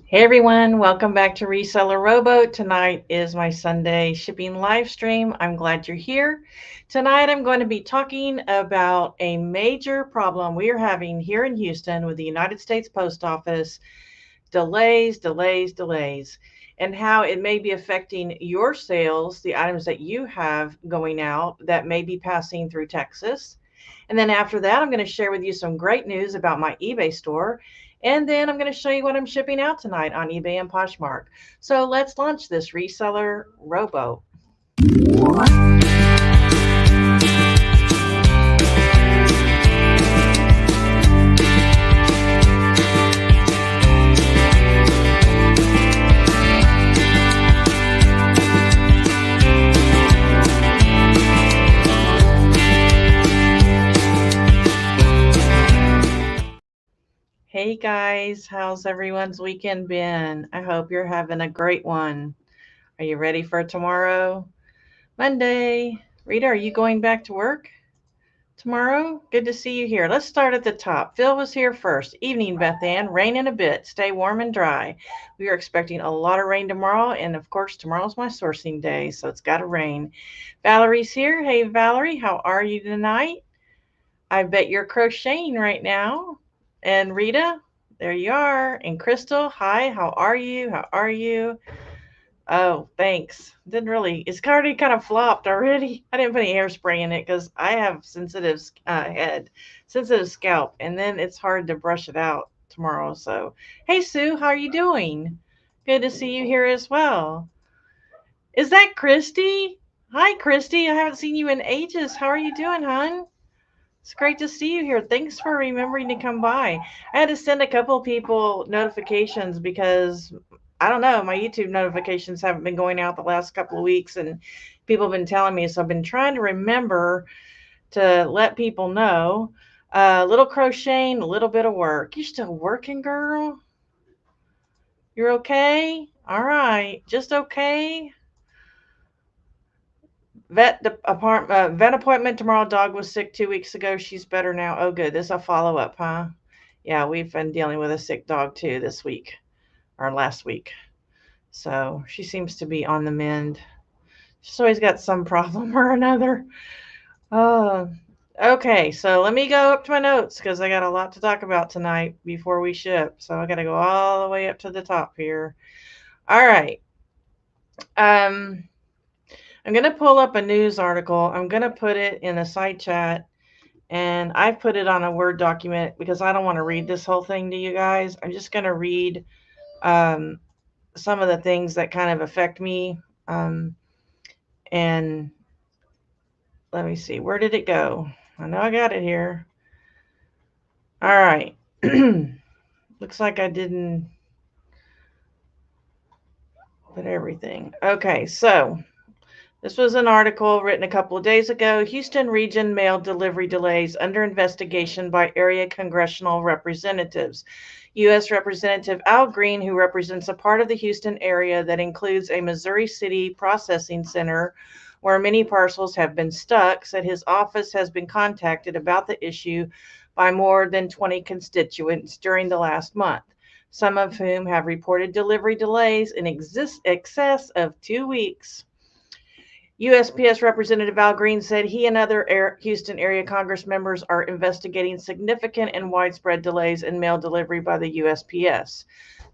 Hey everyone, welcome back to Reseller Rowboat. Tonight is my Sunday shipping live stream. I'm glad you're here. Tonight I'm going to be talking about a major problem we are having here in Houston with the United States Post Office: delays, and how it may be affecting your sales, the items that you have going out that may be passing through Texas. And then after that, I'm going to share with you some great news about my eBay store. And then I'm going to show you what I'm shipping out tonight on eBay and Poshmark. So let's launch this Reseller Rowboat. Hey guys, how's everyone's weekend been? I hope you're having a great one. Are you ready for tomorrow? Monday. Rita, are you going back to work tomorrow? Good to see you here. Let's start at the top. Phil was here first. Evening, Beth Ann. Rain in a bit. Stay warm and dry. We are expecting a lot of rain tomorrow, and of course, tomorrow's my sourcing day, so it's got to rain. Valerie's here. Hey, Valerie, how are you tonight? I bet you're crocheting right now. And Rita, there you are. And Crystal, hi, how are you? How are you? Oh, thanks. Didn't really. It's already kind of flopped already. I didn't put any hairspray in it because I have sensitive head, sensitive scalp, and then it's hard to brush it out tomorrow. So, hey Sue, how are you doing? Good to see you here as well. Is that Christy? Hi, Christy. I haven't seen you in ages. How are you doing, hon? It's great to see you here. Thanks for remembering to come by. I had to send a couple people notifications because I don't know, my YouTube notifications haven't been going out the last couple of weeks and people have been telling me. So I've been trying to remember to let people know. A little crocheting, a little bit of work. You still working, girl? You're okay? All right. Just okay? Vet appointment tomorrow. Dog was sick 2 weeks ago. She's better now. Oh, good. This is a follow up, huh? Yeah, we've been dealing with a sick dog too this week or last week. So she seems to be on the mend. She's always got some problem or another. Okay, so let me go up to my notes because I got a lot to talk about tonight before we ship. So I got to go all the way up to the top here. All right. I'm going to pull up a news article. I'm going to put it in a side chat, and I put it on a Word document because I don't want to read this whole thing to you guys. I'm just going to read some of the things that kind of affect me. And let me see, where did it go? I know I got it here. All right. Looks like I didn't put everything. Okay, so this was an article written a couple of days ago. Houston region mail delivery delays under investigation by area congressional representatives. U.S. Representative Al Green, who represents a part of the Houston area that includes a Missouri City processing center where many parcels have been stuck, said his office has been contacted about the issue by more than 20 constituents during the last month, some of whom have reported delivery delays in excess of 2 weeks. USPS Representative Al Green said he and other Houston area Congress members are investigating significant and widespread delays in mail delivery by the USPS.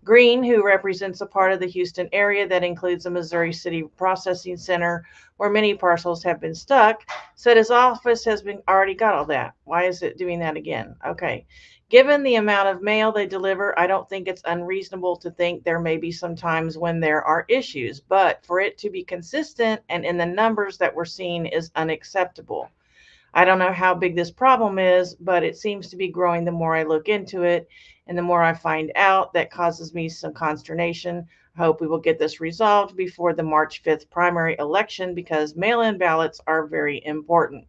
Green, who represents a part of the Houston area that includes a Missouri City processing center where many parcels have been stuck, said his office has already got all that. Why is it doing that again? Okay. Given the amount of mail they deliver, I don't think it's unreasonable to think there may be some times when there are issues, but for it to be consistent and in the numbers that we're seeing is unacceptable. I don't know how big this problem is, but it seems to be growing the more I look into it, and the more I find out, that causes me some consternation. I hope we will get this resolved before the March 5th primary election because mail-in ballots are very important.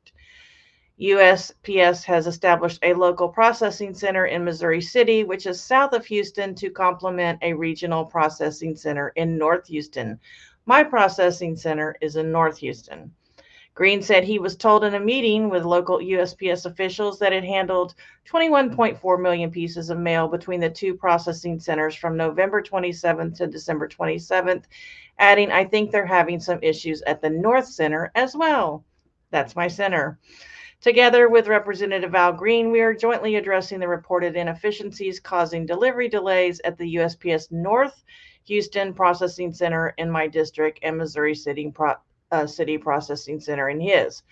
USPS has established a local processing center in Missouri City, which is south of Houston, to complement a regional processing center in North Houston. My processing center is in North Houston. Green said he was told in a meeting with local USPS officials that it handled 21.4 million pieces of mail between the two processing centers from November 27th to December 27th, adding, I think they're having some issues at the North Center as well. That's my center. Together with Representative Al Green, we are jointly addressing the reported inefficiencies causing delivery delays at the USPS North Houston Processing Center in my district and Missouri City Processing Center in his.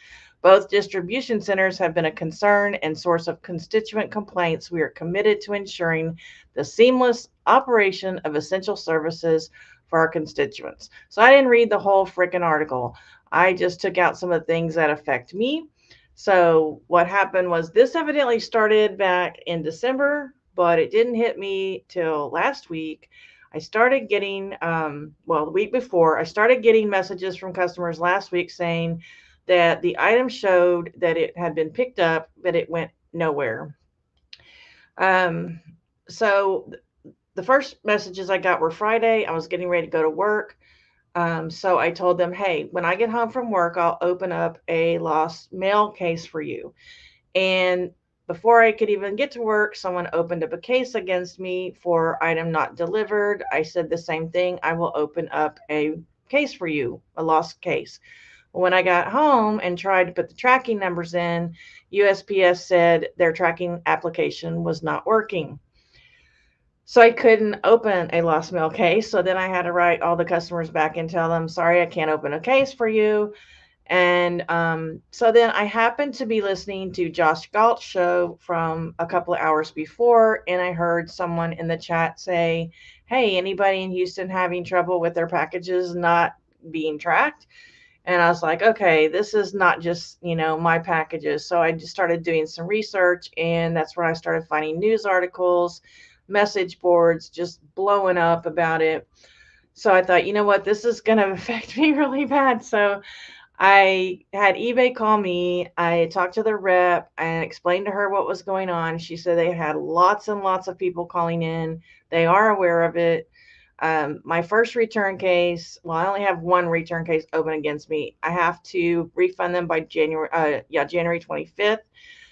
Both distribution centers have been a concern and source of constituent complaints. We are committed to ensuring the seamless operation of essential services for our constituents. So I didn't read the whole freaking article. I just took out some of the things that affect me. So what happened was this evidently started back in December, but it didn't hit me till last week. I started getting, the week before, I started getting messages from customers last week saying that the item showed that it had been picked up, but it went nowhere. So the first messages I got were Friday. I was getting ready to go to work. So I told them, hey, when I get home from work, I'll open up a lost mail case for you. And before I could even get to work, someone opened up a case against me for item not delivered. I said the same thing. I will open up a case for you, a lost case. When I got home and tried to put the tracking numbers in, USPS said their tracking application was not working. So I couldn't open a lost mail case. So then I had to write all the customers back and tell them, sorry, I can't open a case for you. And so then I happened to be listening to Josh Galt's show from a couple of hours before, and I heard someone in the chat say, hey, anybody in Houston having trouble with their packages not being tracked? And I was like, okay, this is not just, my packages. So I just started doing some research, and that's where I started finding news articles, message boards just blowing up about it. So I thought, you know what, this is going to affect me really bad. So I had eBay call me. I talked to the rep and explained to her what was going on. She said they had lots and lots of people calling in. They are aware of it. My first return case, I only have one return case open against me. I have to refund them by January 25th.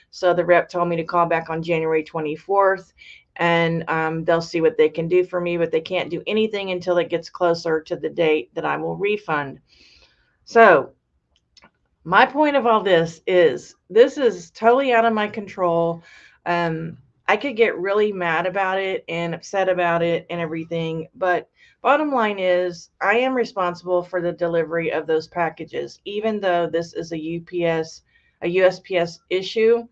So the rep told me to call back on January 24th, and they'll see what they can do for me, but they can't do anything until it gets closer to the date that I will refund. So my point of all this is totally out of my control. I could get really mad about it and upset about it and everything, but bottom line is I am responsible for the delivery of those packages. Even though this is a USPS issue,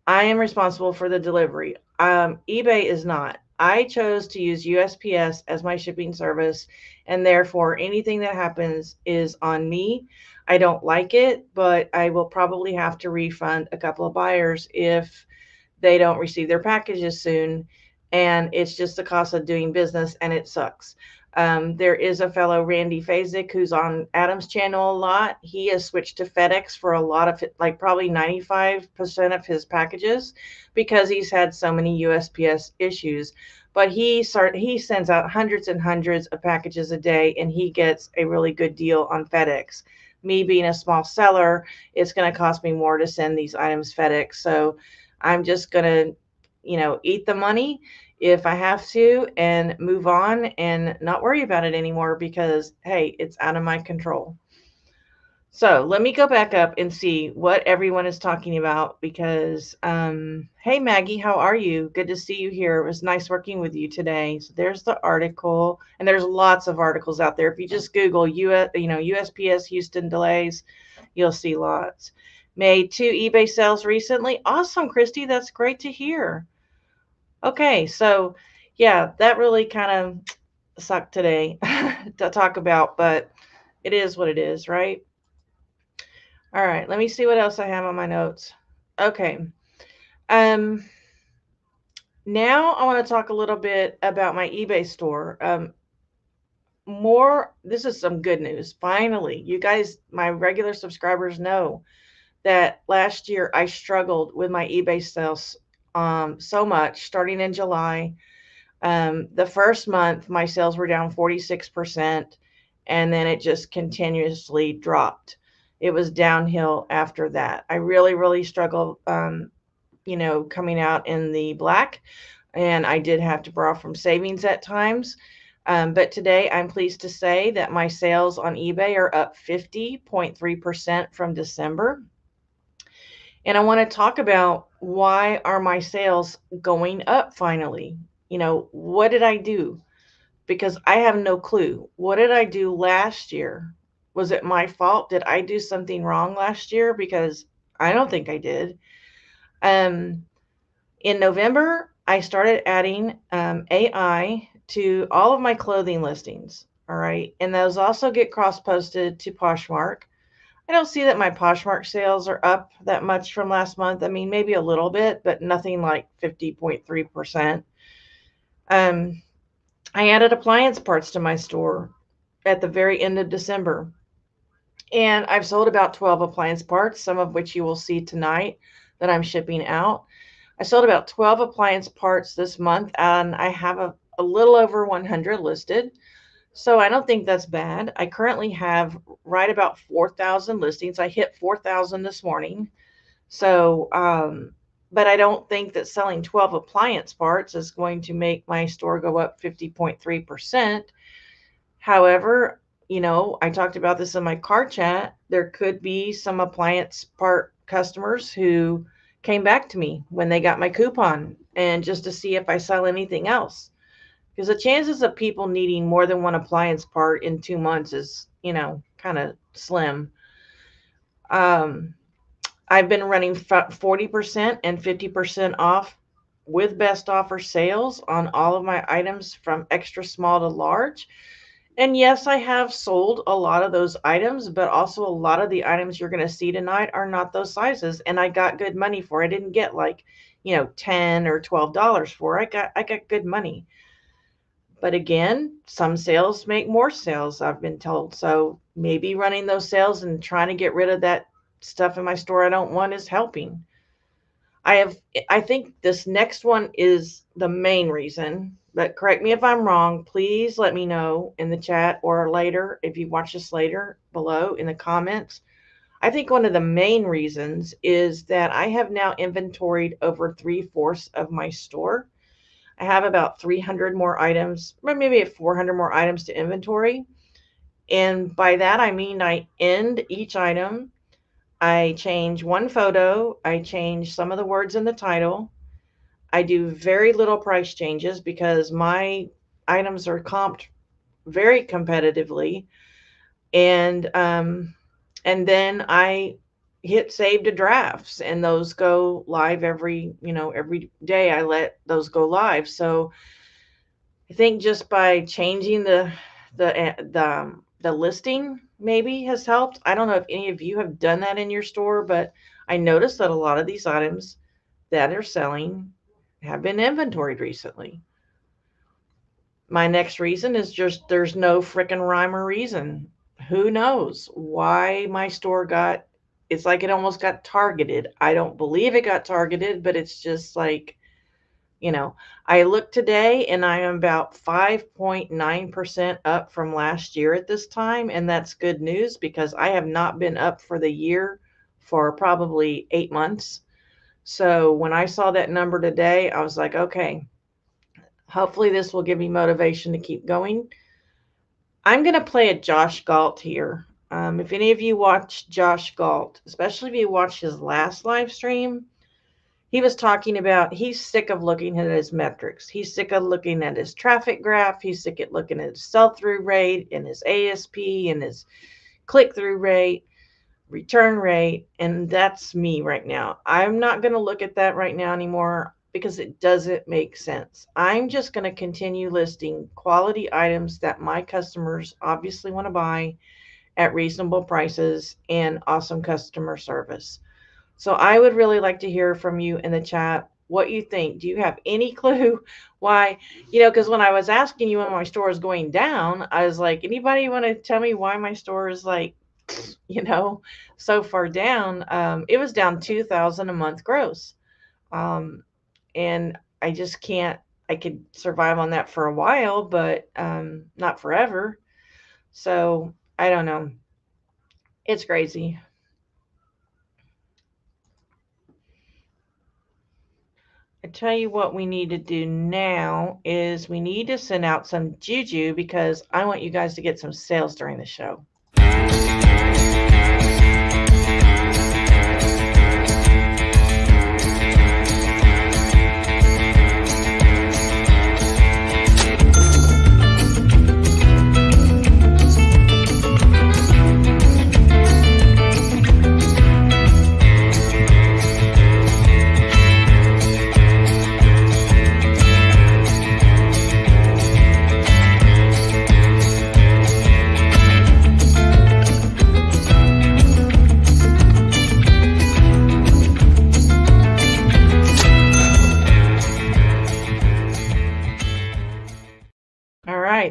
I am responsible for the delivery. eBay is not. I chose to use USPS as my shipping service, and therefore anything that happens is on me. I don't like it, but I will probably have to refund a couple of buyers if they don't receive their packages soon. And it's just the cost of doing business, and it sucks. There is a fellow, Randy Fazik, who's on Adam's channel a lot. He has switched to FedEx for a lot of it, like probably 95% of his packages, because he's had so many USPS issues. But he sends out hundreds and hundreds of packages a day, and he gets a really good deal on FedEx. Me being a small seller, it's going to cost me more to send these items FedEx. So I'm just going to, eat the money if I have to and move on and not worry about it anymore because, hey, it's out of my control. So let me go back up and see what everyone is talking about because, hey, Maggie, how are you? Good to see you here. It was nice working with you today. So there's the article, and there's lots of articles out there. If you just Google USPS Houston delays, you'll see lots. Made 2 eBay sales recently. Awesome, Christy. That's great to hear. Okay, so yeah, that really kind of sucked today to talk about, but it is what it is, right? All right, let me see what else I have on my notes. Okay. Now I want to talk a little bit about my eBay store. This is some good news. Finally, you guys, my regular subscribers know that last year I struggled with my eBay sales so much starting in July. The first month, my sales were down 46%, and then it just continuously dropped. it was downhill after that. I really, really struggled, coming out in the black, and I did have to borrow from savings at times. But today I'm pleased to say that my sales on eBay are up 50.3% from December. And I want to talk about, why are my sales going up finally? What did I do? Because I have no clue. What did I do last year? Was it my fault? Did I do something wrong last year? Because I don't think I did. Um, in November, I started adding AI to all of my clothing listings. All right. And those also get cross posted to Poshmark. I don't see that my Poshmark sales are up that much from last month. I mean, maybe a little bit, but nothing like 50.3%. Um, I added appliance parts to my store at the very end of December. And I've sold about 12 appliance parts, some of which you will see tonight that I'm shipping out. I sold about 12 appliance parts this month, and I have a little over 100 listed. So I don't think that's bad. I currently have right about 4,000 listings. I hit 4,000 this morning. So, but I don't think that selling 12 appliance parts is going to make my store go up 50.3%. However, I talked about this in my car chat. There could be some appliance part customers who came back to me when they got my coupon, and just to see if I sell anything else. Because the chances of people needing more than one appliance part in 2 months is, kind of slim. Um, I've been running 40% and 50% off with best offer sales on all of my items from extra small to large. And yes, I have sold a lot of those items, but also a lot of the items you're going to see tonight are not those sizes. And I got good money for it. I didn't get like, $10 or $12 for it. I got good money. But again, some sales make more sales, I've been told. So maybe running those sales and trying to get rid of that stuff in my store I don't want is helping. I think this next one is the main reason, but correct me if I'm wrong. Please let me know in the chat or later, if you watch this later, below in the comments. I think one of the main reasons is that I have now inventoried over 3/4 of my store. I have about 300 more items, or maybe 400 more items to inventory. And by that, I mean I end each item. I change one photo. I change some of the words in the title. I do very little price changes because my items are comped very competitively. And then I hit save to drafts, and those go live every day. I let those go live. So I think just by changing the listing maybe has helped. I don't know if any of you have done that in your store, but I noticed that a lot of these items that are selling have been inventoried recently. My next reason is just, there's no freaking rhyme or reason. Who knows why my store it's like it almost got targeted. I don't believe it got targeted, but it's just like, I look today and I am about 5.9% up from last year at this time. And that's good news because I have not been up for the year for probably 8 months. So when I saw that number today, I was like, okay, hopefully this will give me motivation to keep going. I'm going to play a Josh Galt here. If any of you watch Josh Galt, especially if you watch his last live stream, he was talking about he's sick of looking at his metrics. He's sick of looking at his traffic graph. He's sick of looking at his sell-through rate and his ASP and his click-through rate, return rate. And that's me right now. I'm not going to look at that right now anymore because it doesn't make sense. I'm just going to continue listing quality items that my customers obviously want to buy at reasonable prices and awesome customer service. So I would really like to hear from you in the chat what you think. Do you have any clue why? Because when I was asking you when my store is going down, I was like, anybody want to tell me why my store is like, so far down? It was down 2,000 a month gross. And I just can't, I could survive on that for a while, but not forever. So I don't know. It's crazy. I tell you what we need to do now is we need to send out some juju because I want you guys to get some sales during the show.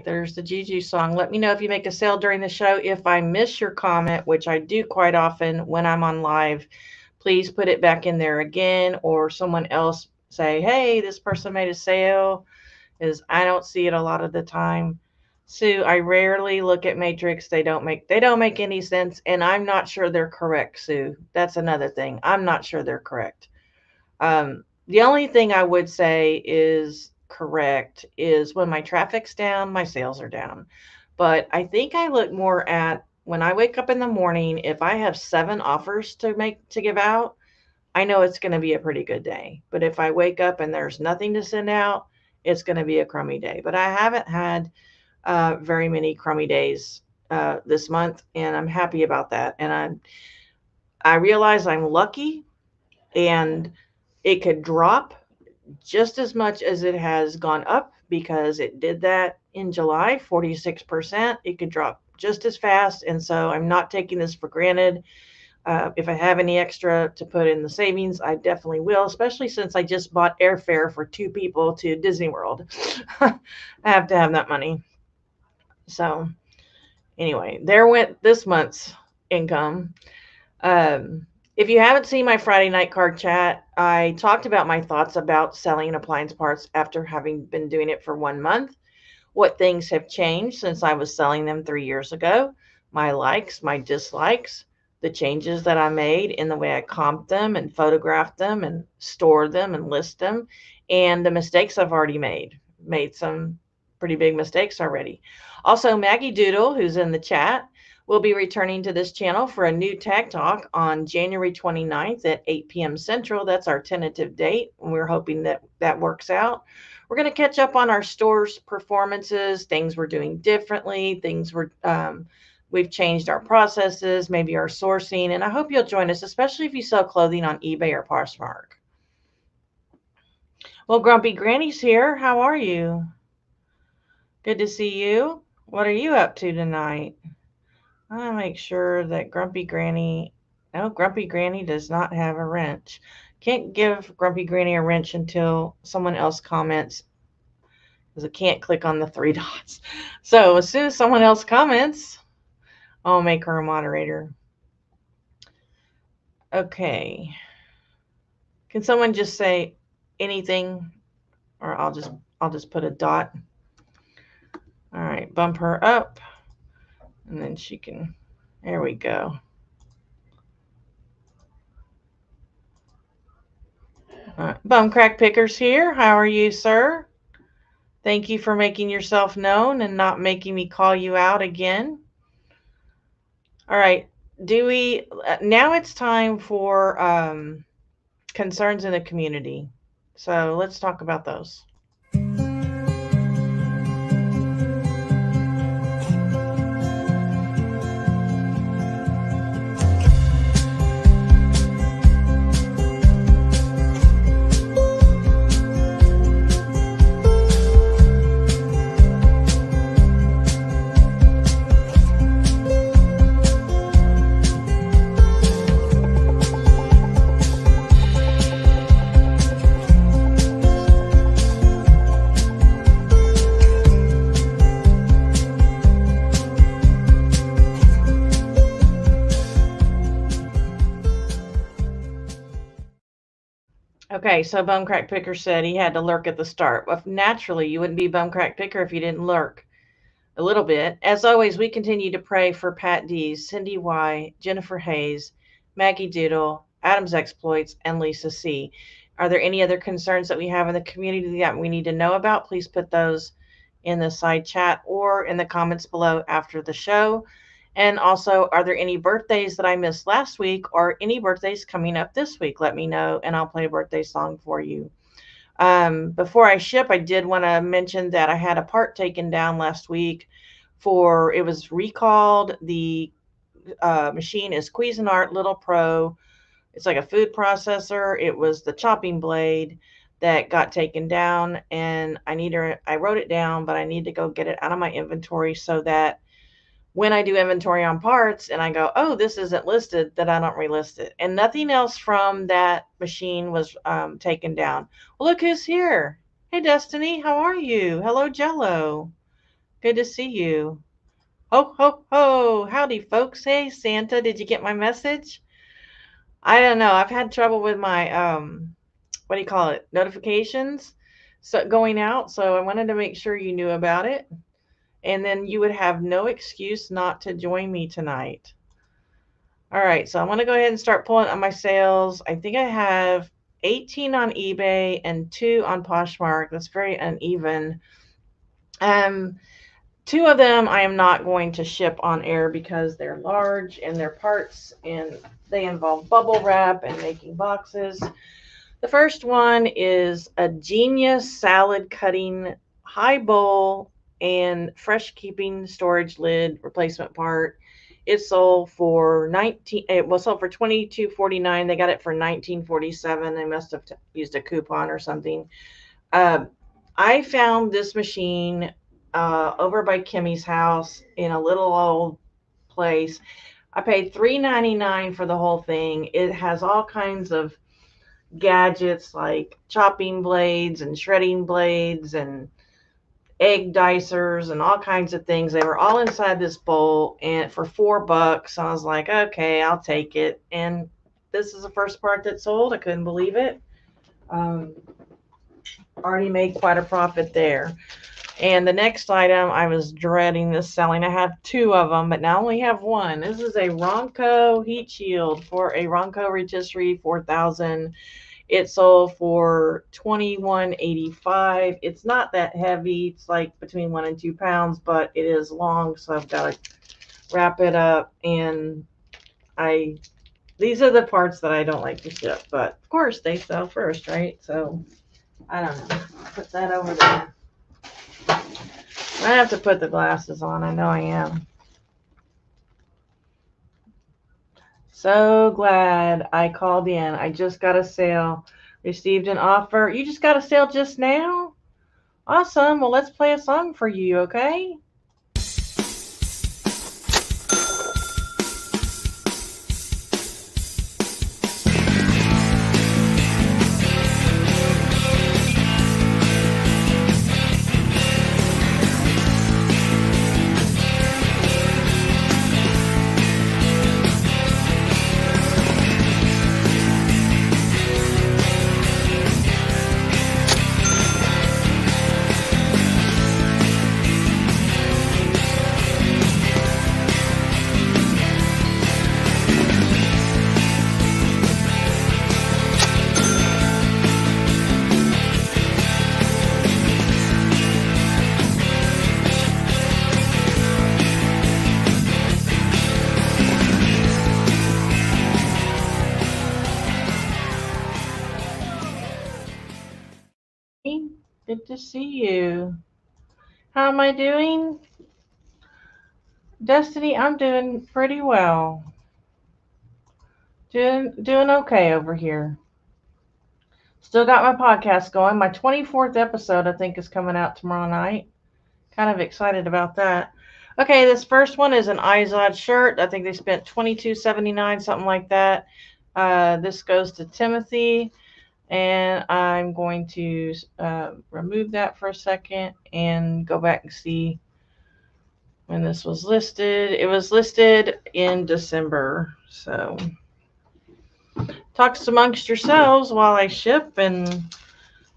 There's the Juju song. Let me know if you make a sale during the show. If I miss your comment, which I do quite often when I'm on live, please put it back in there again, or someone else say, hey, this person made a sale, because I don't see it a lot of the time. Sue, I rarely look at Matrix. They don't make any sense, and I'm not sure they're correct, Sue. That's another thing. I'm not sure they're correct. The only thing I would say is correct is when my traffic's down, my sales are down. But I think I look more at when I wake up in the morning, if I have 7 offers to give out, I know it's going to be a pretty good day. But if I wake up and there's nothing to send out, it's going to be a crummy day. But I haven't had very many crummy days this month, and I'm happy about that. And I realize I'm lucky, and it could drop just as much as it has gone up, because it did that in July, 46%. It could drop just as fast. And so I'm not taking this for granted. If I have any extra to put in the savings, I definitely will, especially since I just bought airfare for 2 people to Disney World. I have to have that money. So anyway, there went this month's income. If you haven't seen my Friday night card chat, I talked about my thoughts about selling appliance parts after having been doing it for 1 month, what things have changed since I was selling them 3 years ago, my likes, my dislikes, the changes that I made in the way I comped them and photographed them and stored them and list them, and the mistakes I've already made some pretty big mistakes already. Also, Maggie Doodle, who's in the chat, will be returning to this channel for a new tag talk on January 29th at 8 p.m. Central. That's our tentative date, and we're hoping that that works out. We're going to catch up on our store's performances, things we're doing differently, we've changed our processes, maybe our sourcing, and I hope you'll join us, especially if you sell clothing on eBay or Poshmark. Well, Grumpy Granny's here. How are you? Good to see you. What are you up to tonight? I'll make sure that Grumpy Granny does not have a wrench. Can't give Grumpy Granny a wrench until someone else comments, because I can't click on the 3 dots. So as soon as someone else comments, I'll make her a moderator. Okay. Can someone just say anything, or I'll just put a dot. All right, bump her up. And then she can, there we go. Bum Crack Picker's here. How are you, sir? Thank you for making yourself known and not making me call you out again. All right, now it's time for concerns in the community. So let's talk about those. Okay, so Bum Crack Picker said he had to lurk at the start. Well, naturally, you wouldn't be Bum Crack Picker if you didn't lurk a little bit. As always, we continue to pray for Pat D, Cindy Y, Jennifer Hayes, Maggie Doodle, Adam's Exploits, and Lisa C. Are there any other concerns that we have in the community that we need to know about? Please put those in the side chat or in the comments below after the show. And also, are there any birthdays that I missed last week or any birthdays coming up this week? Let me know and I'll play a birthday song for you. Before I ship, I did want to mention that I had a part taken down last week it was recalled. The machine is Cuisinart Little Pro. It's like a food processor. It was the chopping blade that got taken down, and I wrote it down, but I need to go get it out of my inventory so that when I do inventory on parts and I go, oh, this isn't listed, that I don't relist it. And nothing else from that machine was taken down. Well, look who's here. Hey, Destiny, how are you? Hello, Jello. Good to see you. Ho, ho, ho. Howdy, folks. Hey, Santa, did you get my message? I don't know. I've had trouble with my, what do you call it, notifications going out. So I wanted to make sure you knew about it. And then you would have no excuse not to join me tonight. All right, so I'm going to go ahead and start pulling on my sales. I think I have 18 on eBay and 2 on Poshmark. That's very uneven. 2 of them I am not going to ship on air because they're large and they're parts and they involve bubble wrap and making boxes. The first one is a Genius salad cutting high bowl and fresh keeping storage lid replacement part. It sold for $22.49. They got it for $19.47. They must have used a coupon or something. I found this machine over by Kimmy's house in a little old place. I paid $3.99 for the whole thing. It has all kinds of gadgets like chopping blades and shredding blades and egg dicers and all kinds of things. They were all inside this bowl and for $4. I was like, okay, I'll take it. And this is the first part that sold. I couldn't believe it. Already made quite a profit there. And the next item, I was dreading this selling. I have 2 of them, but now I only have 1. This is a Ronco heat shield for a Ronco Rotisserie 4000. It sold for $21.85. It's not that heavy. It's like between 1 and 2 pounds, but it is long, so I've got to wrap it up. And these are the parts that I don't like to ship, but of course they sell first, right? So I don't know. Put that over there. I have to put the glasses on. I know I am. So glad I called in. I just got a sale. Received an offer. You just got a sale just now? Awesome. Well, let's play a song for you, okay? Good to see you. How am I doing? Destiny, I'm doing pretty well. Doing okay over here. Still got my podcast going. My 24th episode, I think, is coming out tomorrow night. Kind of excited about that. Okay, this first one is an Izod shirt. I think they spent $22.79, something like that. This goes to Timothy. And I'm going to remove that for a second and go back and see when this was listed. It was listed in December. So talk amongst yourselves while I ship and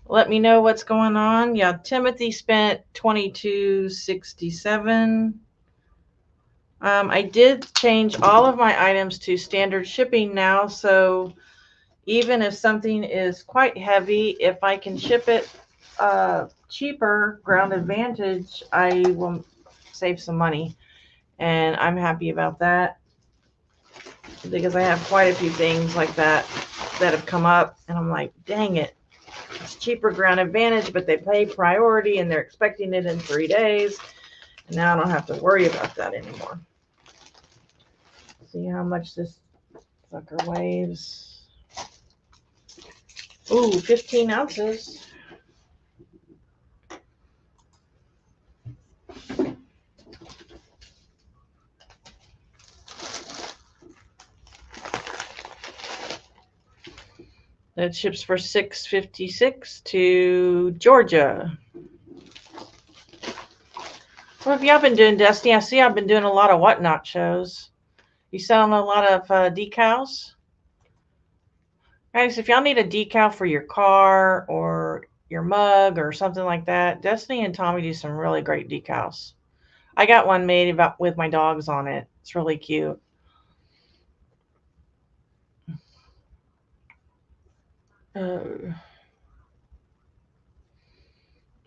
let me know what's going on. Yeah, Timothy spent $22.67. I did change all of my items to standard shipping now, so even if something is quite heavy, if I can ship it cheaper, Ground Advantage, I will save some money. And I'm happy about that because I have quite a few things like that that have come up. And I'm like, dang it. It's cheaper Ground Advantage, but they pay priority and they're expecting it in 3 days. And now I don't have to worry about that anymore. See how much this sucker weighs. Ooh, 15 ounces. That ships for $6.56 to Georgia. What have y'all been doing, Destiny? I see I've been doing a lot of Whatnot shows. You selling a lot of decals? Guys, if y'all need a decal for your car or your mug or something like that, Destiny and Tommy do some really great decals. I got one made with my dogs on it. It's really cute. And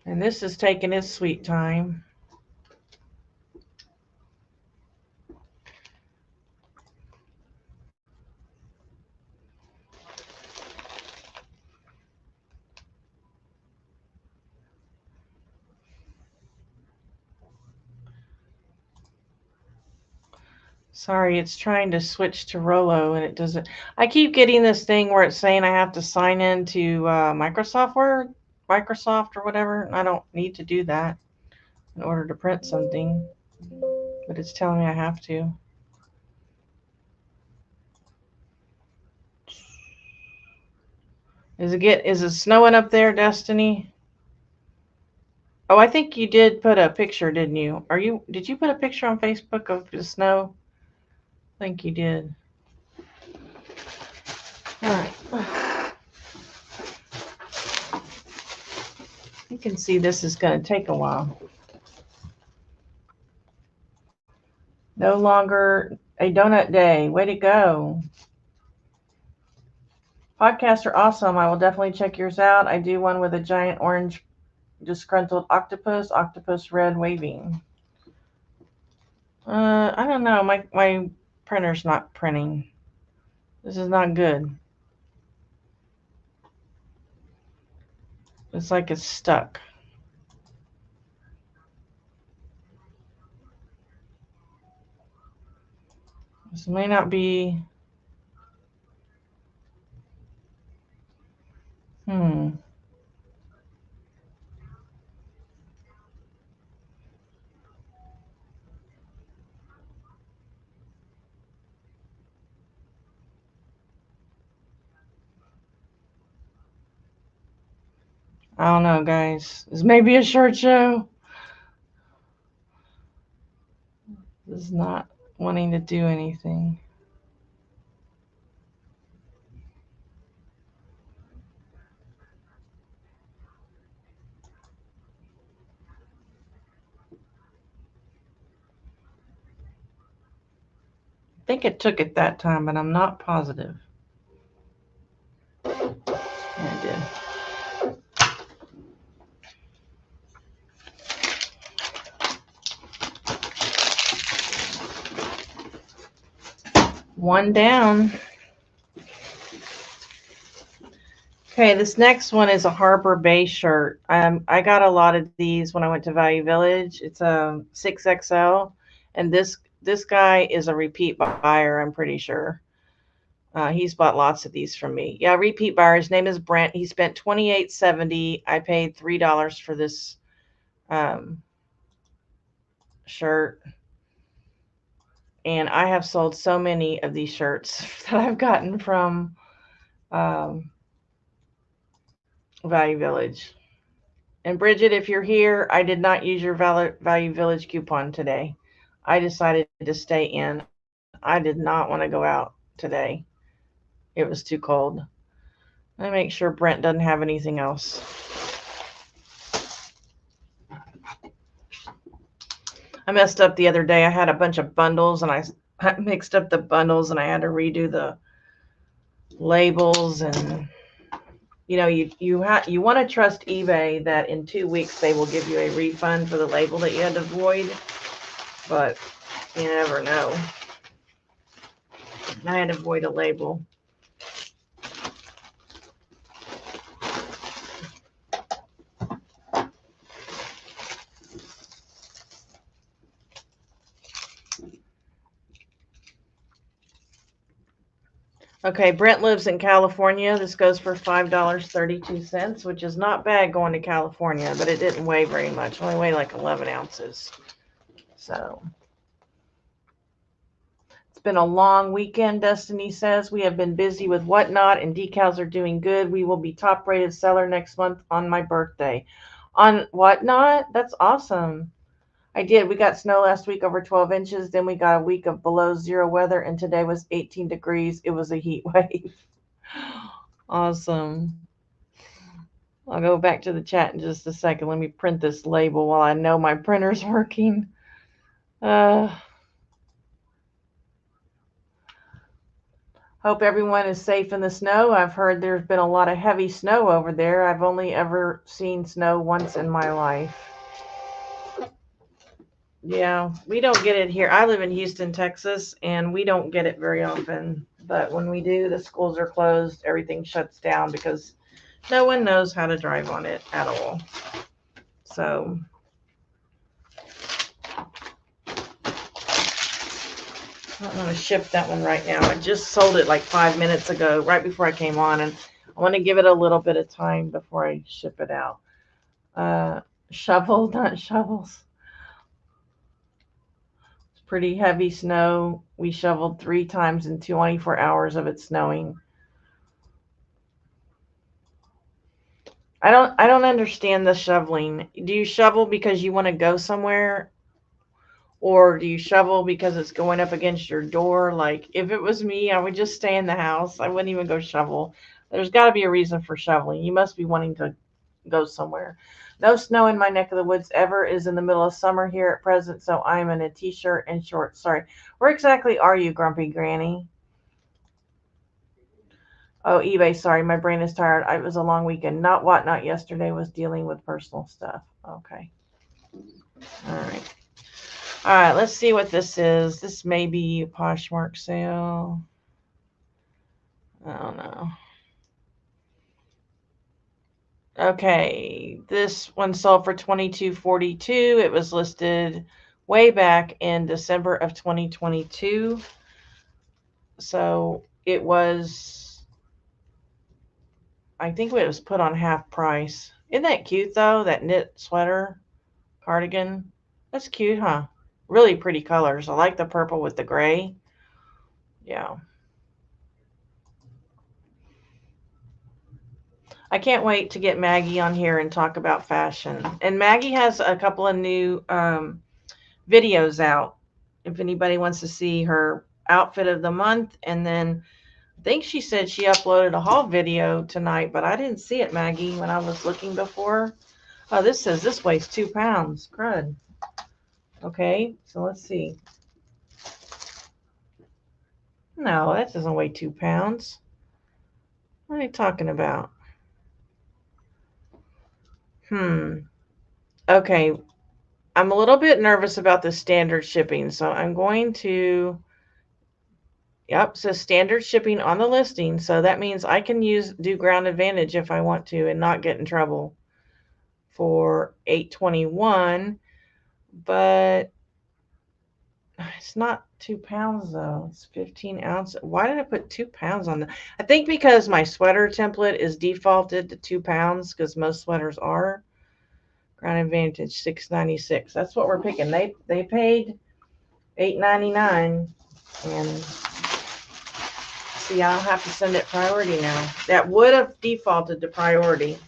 this is taking its sweet time. Sorry, it's trying to switch to Rolo and it doesn't. I keep getting this thing where it's saying I have to sign into Microsoft Word, Microsoft or whatever. I don't need to do that in order to print something, but it's telling me I have to. Is it snowing up there, Destiny? Oh, I think you did put a picture, didn't you? Did you put a picture on Facebook of the snow? I think you did. All right. You can see this is going to take a while. No longer a donut day. Way to go. Podcasts are awesome. I will definitely check yours out. I do one with a giant orange disgruntled octopus red waving. I don't know. My printer's not printing. This is not good. It's like it's stuck. This may not be. I don't know, guys. This may be a short show. This is not wanting to do anything. I think it took it that time, but I'm not positive. Yeah, it did. One down. Okay, this next one is a Harbor Bay shirt. I got a lot of these when I went to Value Village. It's a 6XL, and this guy is a repeat buyer, I'm pretty sure. He's bought lots of these from me. Yeah, repeat buyer. His name is Brent. He spent $28.70. I paid $3 for this shirt. And I have sold so many of these shirts that I've gotten from Value Village. And Bridget, if you're here, I did not use your Value Village coupon today. I decided to stay in. I did not want to go out today. It was too cold. Let me make sure Brent doesn't have anything else. I messed up the other day. I had a bunch of bundles and I mixed up the bundles and I had to redo labels, and you know, you want to trust eBay that in 2 weeks they will give you a refund for the label that you had to void, but you never know. I had to void a label. Okay, Brent lives in California. This goes for $5.32, which is not bad going to California, but it didn't weigh very much. It only weighed like 11 ounces. So it's been a long weekend, Destiny says. We have been busy with Whatnot, and decals are doing good. We will be top rated seller next month on my birthday. On Whatnot? That's awesome. I did. We got snow last week, over 12 inches. Then we got a week of below zero weather, and today was 18 degrees. It was a heat wave. Awesome. I'll go back to the chat in just a second. Let me print this label while I know my printer's working. Hope everyone is safe in the snow. I've heard there's been a lot of heavy snow over there. I've only ever seen snow once in my life. Yeah, we don't get it here. I live in Houston, Texas, and we don't get it very often. But when we do, the schools are closed. Everything shuts down because no one knows how to drive on it at all. So I don't want to ship that one right now. I just sold it like 5 minutes ago, right before I came on, and I want to give it a little bit of time before I ship it out. Shovel, not shovels. It's pretty heavy snow. We shoveled 3 times in 24 hours of it snowing. I don't understand the shoveling. Do you shovel because you want to go somewhere? Or do you shovel because it's going up against your door? Like, if it was me, I would just stay in the house. I wouldn't even go shovel. There's got to be a reason for shoveling. You must be wanting to go somewhere. No snow in my neck of the woods ever. Is in the middle of summer here at present, so I'm in a t-shirt and shorts. Sorry. Where exactly are you, Grumpy Granny? Oh, eBay. Sorry, my brain is tired. It was a long weekend. Not Whatnot yesterday. Was dealing with personal stuff. Okay. All right. All right, let's see what this is. This may be a Poshmark sale. I don't know. Okay, this one sold for $22.42. It was listed way back in December of 2022. So it was, I think it was put on half price. Isn't that cute though? That knit sweater cardigan. That's cute, huh? Really pretty colors. I like the purple with the gray. Yeah. I can't wait to get Maggie on here and talk about fashion. And Maggie has a couple of new videos out if anybody wants to see her outfit of the month. And then I think she said she uploaded a haul video tonight, but I didn't see it, Maggie, when I was looking before. Oh, this says this weighs 2 pounds. Crud. Okay, so let's see. No, that doesn't weigh 2 pounds. What are you talking about? Okay, I'm a little bit nervous about the standard shipping, so I'm going to, yep, says standard shipping on the listing, so that means I can do Ground Advantage if I want to and not get in trouble for $8.21, but it's not 2 pounds though. It's 15 ounces. Why did I put 2 pounds on that? I think because my sweater template is defaulted to 2 pounds because most sweaters are. Ground Advantage $6.96. That's what we're picking. They paid $8.99, and see, I'll have to send it priority now. That would have defaulted to priority,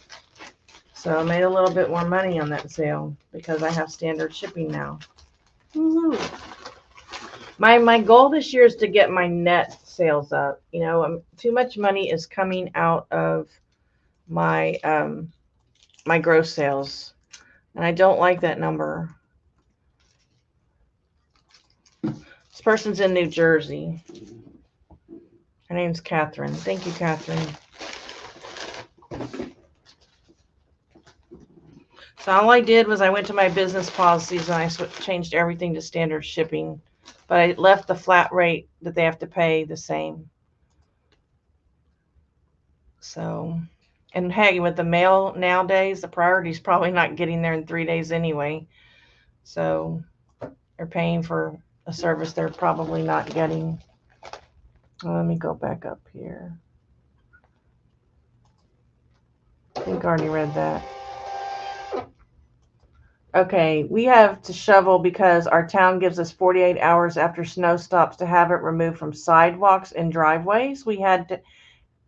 so I made a little bit more money on that sale because I have standard shipping now. Woo-hoo. My goal this year is to get my net sales up. You know, too much money is coming out of my my gross sales, and I don't like that number. This person's in New Jersey. Her name's Catherine. Thank you, Catherine. So all I did was I went to my business policies and I changed everything to standard shipping. But I left the flat rate that they have to pay the same. So, and hey, with the mail nowadays, the priority is probably not getting there in 3 days anyway. So they're paying for a service they're probably not getting. Well, let me go back up here. I think I already read that. Okay, we have to shovel because our town gives us 48 hours after snow stops to have it removed from sidewalks and driveways. We had to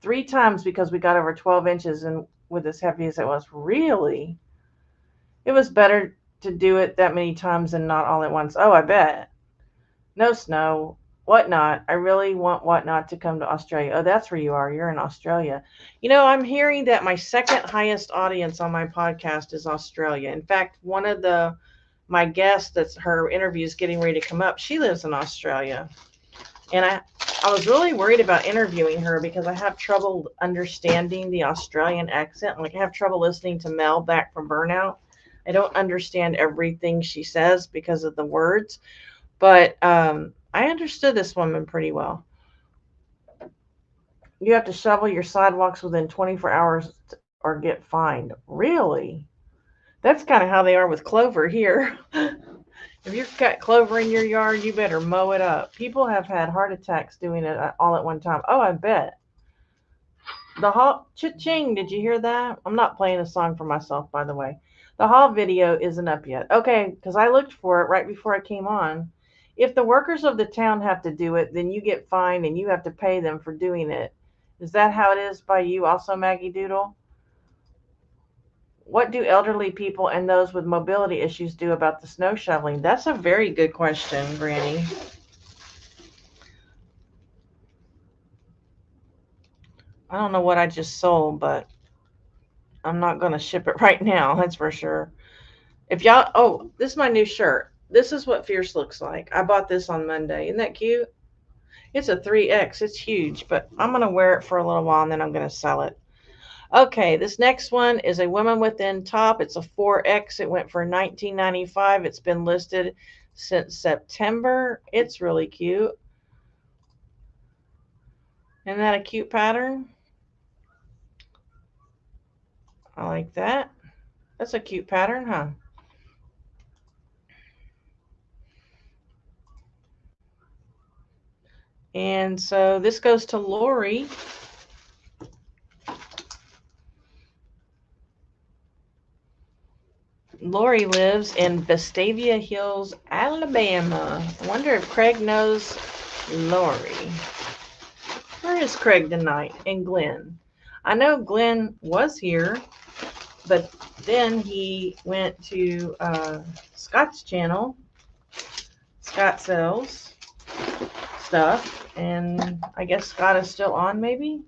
3 times because we got over 12 inches and with as heavy as it was. Really? It was better to do it that many times and not all at once. Oh, I bet. No snow. Whatnot. I really want Whatnot to come to Australia. Oh, that's where you are. You're in Australia. You know, I'm hearing that my second highest audience on my podcast is Australia. In fact, one of my guests that's her interview is getting ready to come up. She lives in Australia. And I was really worried about interviewing her because I have trouble understanding the Australian accent. Like I have trouble listening to Mel back from Burnout. I don't understand everything she says because of the words. But I understood this woman pretty well. You have to shovel your sidewalks within 24 hours or get fined. Really? That's kind of how they are with clover here. If you've got clover in your yard, you better mow it up. People have had heart attacks doing it all at one time. Oh, I bet. The haul, cha-ching, did you hear that? I'm not playing a song for myself, by the way. The haul video isn't up yet. Okay, because I looked for it right before I came on. If the workers of the town have to do it, then you get fined and you have to pay them for doing it. Is that how it is by you also, Maggie Doodle? What do elderly people and those with mobility issues do about the snow shoveling? That's a very good question, Granny. I don't know what I just sold, but I'm not going to ship it right now. That's for sure. If y'all, oh, this is my new shirt. This is what Fierce looks like. I bought this on Monday. Isn't that cute? It's a 3X. It's huge, but I'm going to wear it for a little while and then I'm going to sell it. Okay, this next one is a women within top. It's a 4X. It went for $19.95. It's been listed since September. It's really cute. Isn't that a cute pattern? I like that. That's a cute pattern, huh? And so this goes to Lori. Lori lives in Vestavia Hills, Alabama. I wonder if Craig knows Lori. Where is Craig tonight? And Glenn. I know Glenn was here, but then he went to Scott's channel. Scott sells stuff, and I guess Scott is still on, maybe?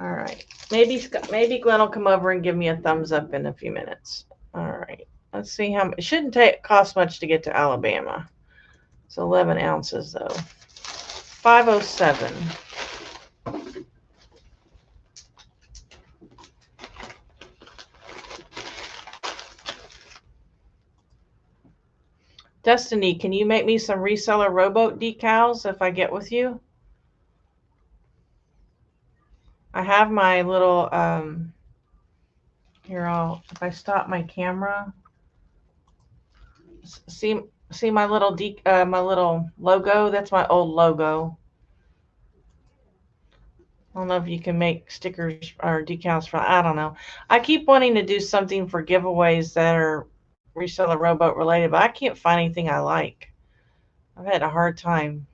All right. Maybe Glenn will come over and give me a thumbs up in a few minutes. All right. Let's see how it shouldn't cost much to get to Alabama. It's 11 ounces though. 507. Destiny, can you make me some Reseller Rowboat decals if I get with you? I have my little, here, if I stop my camera, see my little, my little logo? That's my old logo. I don't know if you can make stickers or decals for, I don't know. I keep wanting to do something for giveaways that are Reseller Rowboat related, but I can't find anything I like. I've had a hard time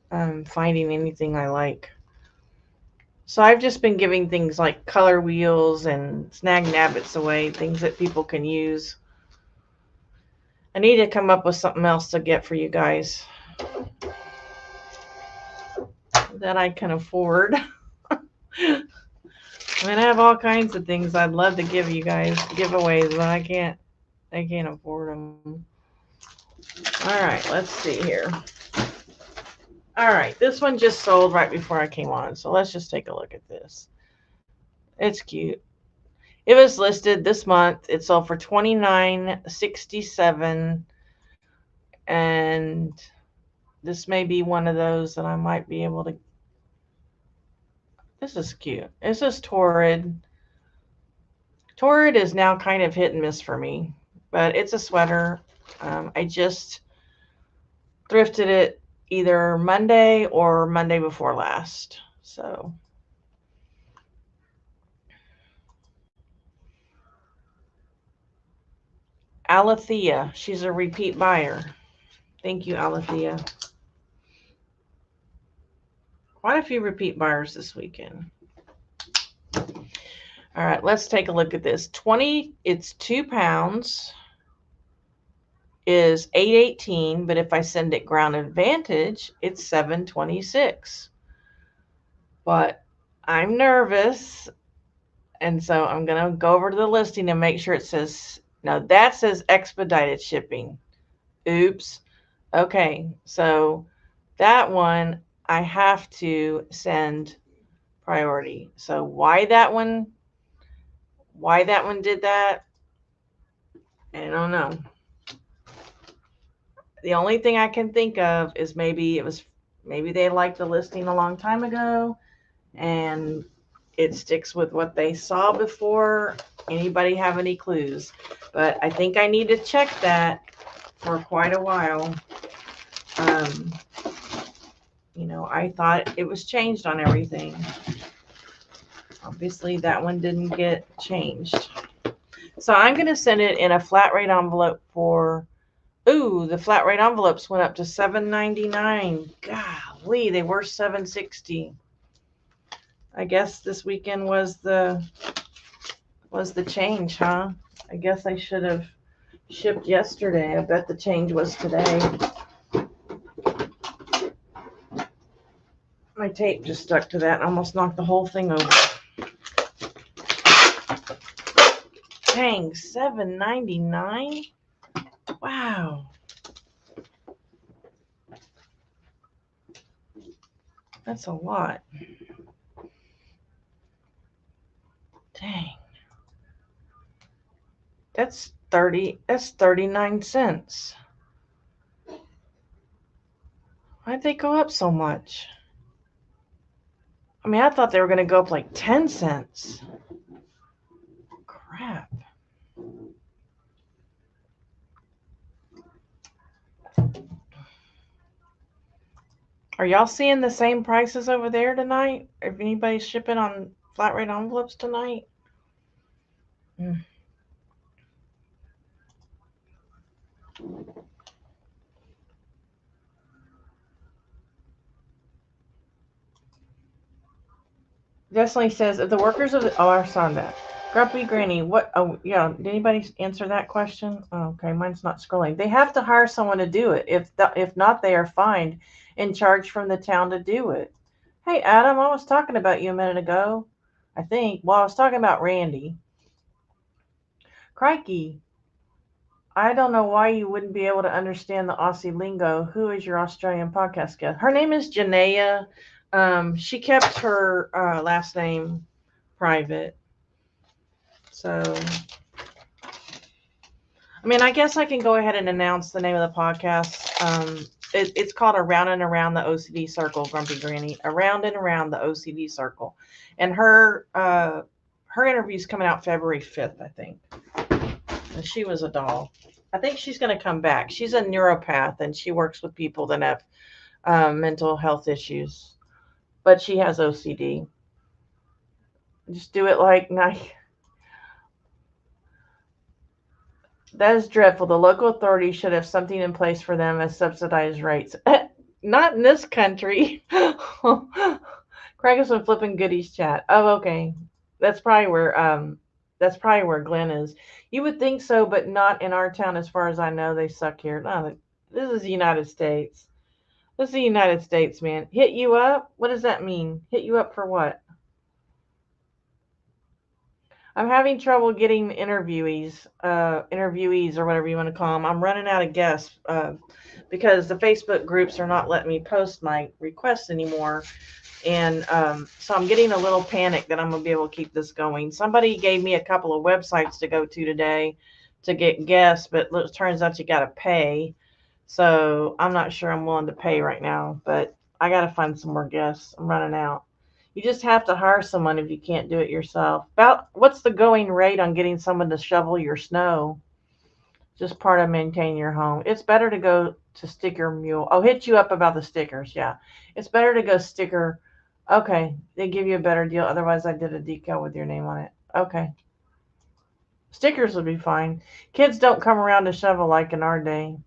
finding anything I like. So I've just been giving things like color wheels and snag nabbits away, things that people can use. I need to come up with something else to get for you guys that I can afford. I mean, I have all kinds of things I'd love to give you guys, giveaways, but I can't afford them. All right, let's see here. All right, this one just sold right before I came on, so let's just take a look at this. It's cute. It was listed this month. It sold for $29.67, and this may be one of those that I might be able to. This is cute. This is Torrid. Torrid is now kind of hit and miss for me, but it's a sweater. I just thrifted it either Monday or Monday before last. So Alethea, she's a repeat buyer. Thank you, Alethea. Quite a few repeat buyers this weekend. All right, let's take a look at this. It's 2 pounds, is $8.18, but if I send it Ground Advantage, it's $7.26. But I'm nervous, and so I'm gonna go over to the listing and make sure it says, now that says expedited shipping. Oops. Okay, so that one I have to send priority. So why that one did that, I don't know. The only thing I can think of is maybe they liked the listing a long time ago and it sticks with what they saw before. Anybody have any clues? But I think I need to check that for quite a while. You know, I thought it was changed on everything. Obviously, that one didn't get changed. So I'm going to send it in a flat rate envelope for, ooh, the flat rate envelopes went up to $7.99. Golly, they were $7.60. I guess this weekend was the change, huh? I guess I should have shipped yesterday. I bet the change was today. My tape just stuck to that and almost knocked the whole thing over. Dang, $7.99? Wow. That's a lot. Dang. That's 39 cents. Why'd they go up so much? I mean, I thought they were going to go up like 10 cents. Crap. Are y'all seeing the same prices over there tonight? If anybody's shipping on flat rate envelopes tonight? Definitely says, if the workers of the, oh, I saw that. Grumpy Granny, what, oh, yeah, did anybody answer that question? Oh, okay, mine's not scrolling. They have to hire someone to do it. If not, they are fined and charged from the town to do it. Hey, Adam, I was talking about you a minute ago, I think. Well, I was talking about Randy. Crikey, I don't know why you wouldn't be able to understand the Aussie lingo. Who is your Australian podcast guest? Her name is Janaea. She kept her last name private. So, I mean, I guess I can go ahead and announce the name of the podcast. It's called Around and Around the OCD Circle, Grumpy Granny. Around and Around the OCD Circle. And her interview's coming out February 5th, I think. And she was a doll. I think she's going to come back. She's a neuropath, and she works with people that have mental health issues. But she has OCD. Just do it like nice. That is dreadful. The local authorities should have something in place for them as subsidized rates. Not in this country. Craig us some flipping goodies chat. Oh, okay. That's probably where Glenn is. You would think so, but not in our town. As far as I know, they suck here. No, this is the United States. This is the United States, man. Hit you up? What does that mean? Hit you up for what? I'm having trouble getting interviewees or whatever you want to call them. I'm running out of guests because the Facebook groups are not letting me post my requests anymore. And so I'm getting a little panic that I'm going to be able to keep this going. Somebody gave me a couple of websites to go to today to get guests, but it turns out you got to pay. So I'm not sure I'm willing to pay right now, but I got to find some more guests. I'm running out. You just have to hire someone if you can't do it yourself. About what's the going rate on getting someone to shovel your snow? Just part of maintaining your home. It's better to go to Sticker Mule. I'll hit you up about the stickers. Yeah. It's better to go sticker. Okay. They give you a better deal. Otherwise, I did a decal with your name on it. Okay. Stickers would be fine. Kids don't come around to shovel like in our day.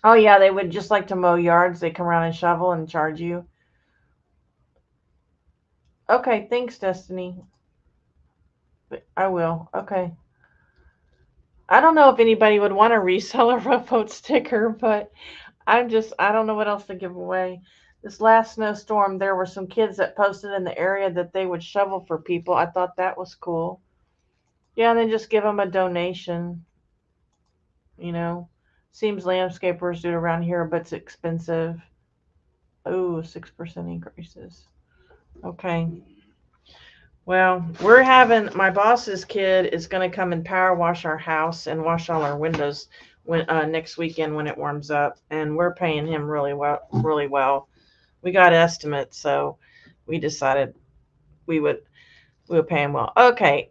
Oh, yeah. They would just like to mow yards. They come around and shovel and charge you. Okay. Thanks, Destiny. I will. Okay. I don't know if anybody would want a reseller Rowboat sticker, but I don't know what else to give away. This last snowstorm, there were some kids that posted in the area that they would shovel for people. I thought that was cool. Yeah, and then just give them a donation. You know, seems landscapers do it around here, but it's expensive. Oh, 6% increases. Okay. Well, we're having my boss's kid is going to come and power wash our house and wash all our windows when next weekend when it warms up, and we're paying him really well, really well. We got estimates, so we decided we would pay him well. Okay,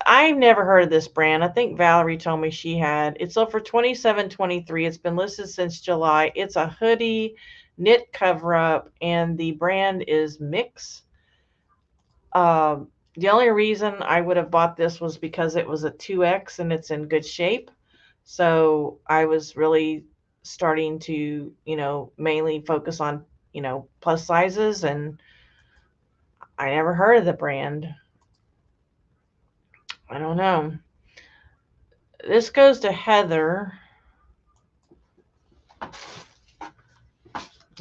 I've never heard of this brand. I think Valerie told me she had. It's sold for $27.23. It's been listed since July. It's a hoodie knit cover up, and the brand is Mix. The only reason I would have bought this was because it was a 2X and it's in good shape. So I was really starting to, mainly focus on, plus sizes, and I never heard of the brand. I don't know. This goes to Heather.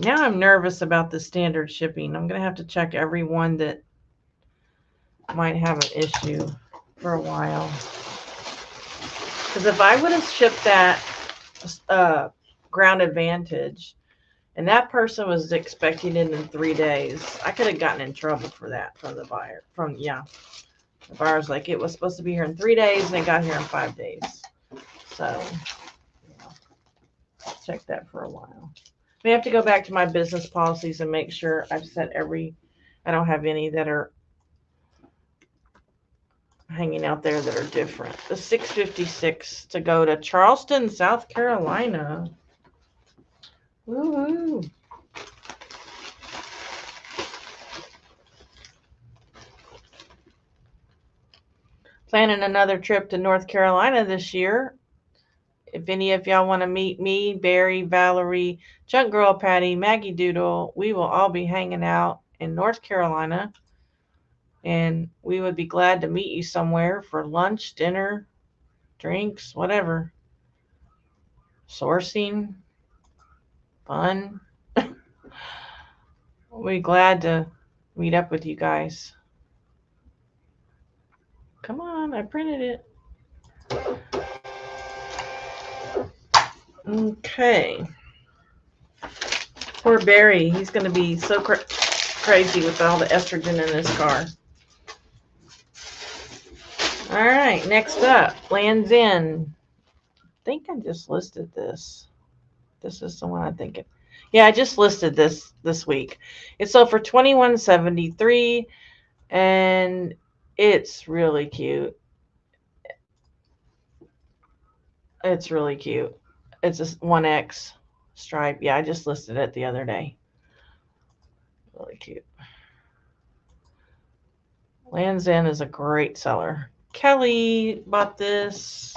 Now I'm nervous about the standard shipping. I'm going to have to check every one that might have an issue for a while. Because if I would have shipped that Ground Advantage and that person was expecting it in 3 days, I could have gotten in trouble for that from the buyer. The buyer's like, it was supposed to be here in 3 days and it got here in 5 days. So, check that for a while. I have to go back to my business policies and make sure I've set I don't have any that are hanging out there that are different. The 656 to go to Charleston, South Carolina. Woo-hoo. Planning another trip to North Carolina this year. If any of y'all want to meet me, Barry, Valerie, Junk Girl Patty, Maggie Doodle, we will all be hanging out in North Carolina. And we would be glad to meet you somewhere for lunch, dinner, drinks, whatever. Sourcing, fun. We'll be glad to meet up with you guys. Come on, I printed it. Okay. Poor Barry. He's going to be so crazy with all the estrogen in his car. All right, next up, Lands End. I think I just listed this. This is the one I think. Yeah, I just listed this week. It's sold for $21.73, and it's really cute. It's really cute. It's a 1X stripe. Yeah, I just listed it the other day. Really cute. Lands End is a great seller. Kelly bought this.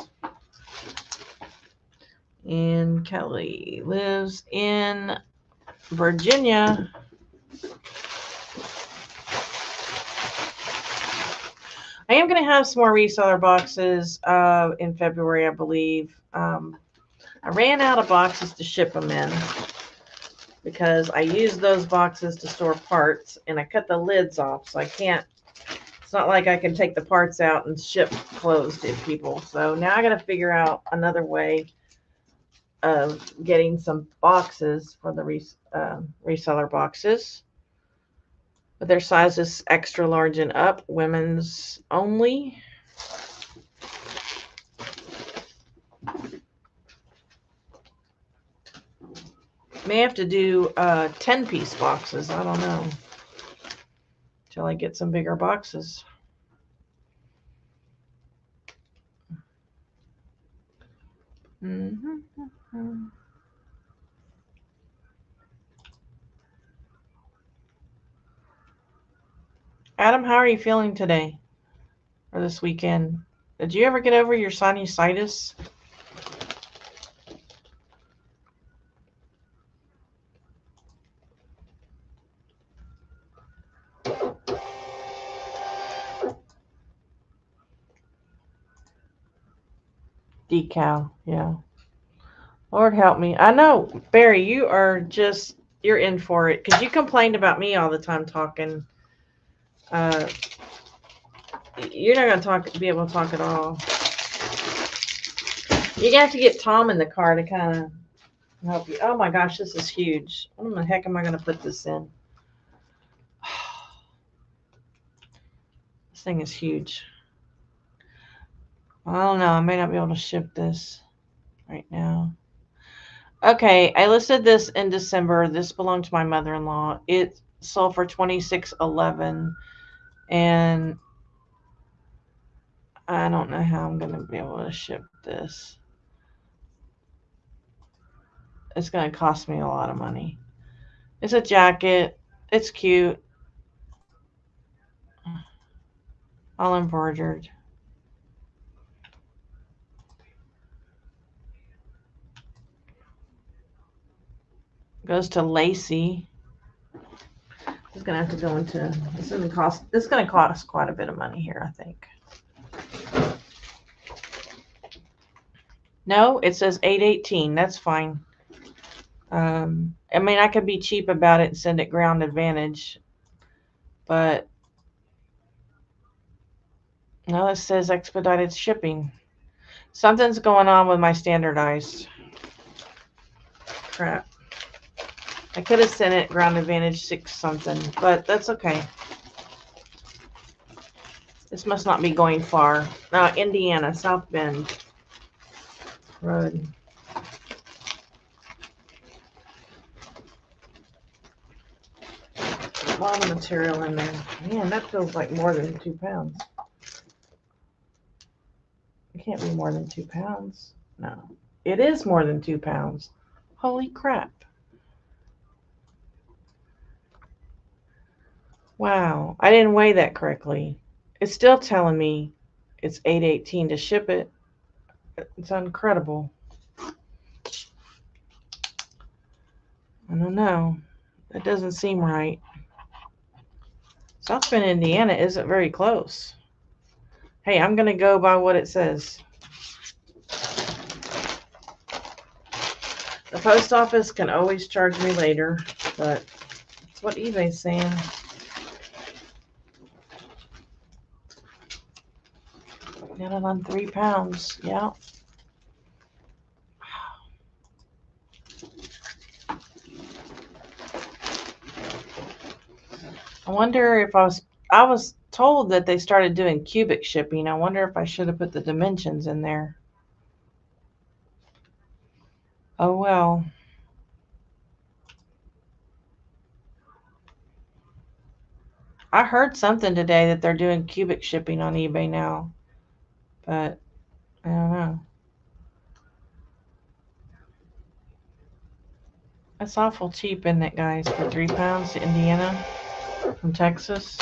And Kelly lives in Virginia. I am going to have some more reseller boxes in February, I believe. I ran out of boxes to ship them in because I used those boxes to store parts, and I cut the lids off, so I can't It's not like I can take the parts out and ship clothes to people. So now I got to figure out another way of getting some boxes for the reseller boxes. But their size is extra large and up, women's only. May have to do 10-piece boxes. I don't know. Till I get some bigger boxes. Adam, how are you feeling today or this weekend? Did you ever get over your sinusitis? Decal, yeah. Lord help me. I know, Barry, you're in for it because you complained about me all the time talking. You're not going to be able to talk at all. You're going to have to get Tom in the car to kind of help you. Oh my gosh, this is huge. What in the heck am I going to put this in? This thing is huge. I don't know. I may not be able to ship this right now. Okay, I listed this in December. This belonged to my mother-in-law. It sold for $26.11, and I don't know how I'm going to be able to ship this. It's going to cost me a lot of money. It's a jacket. It's cute. All embroidered. Goes to Lacey. It's going to have to go into, it's going to cost quite a bit of money here, I think. No, it says $8.18. That's fine. I mean, I could be cheap about it and send it ground advantage, but no, it says expedited shipping. Something's going on with my standardized. Crap. I could have sent it ground advantage 6 something, but that's okay. This must not be going far. Indiana, South Bend Road. A lot of material in there. Man, that feels like more than 2 pounds. It can't be more than 2 pounds. No, it is more than 2 pounds. Holy crap. Wow, I didn't weigh that correctly. It's still telling me it's $8.18 to ship it. It's incredible. I don't know. That doesn't seem right. South Bend, Indiana isn't very close. Hey, I'm going to go by what it says. The post office can always charge me later, but that's what eBay's saying. Got it on 3 pounds. Yeah. I wonder if I was told that they started doing cubic shipping. I wonder if I should have put the dimensions in there. Oh well. I heard something today that they're doing cubic shipping on eBay now, but I don't know. That's awful cheap, isn't it, guys, for 3 pounds to Indiana from Texas?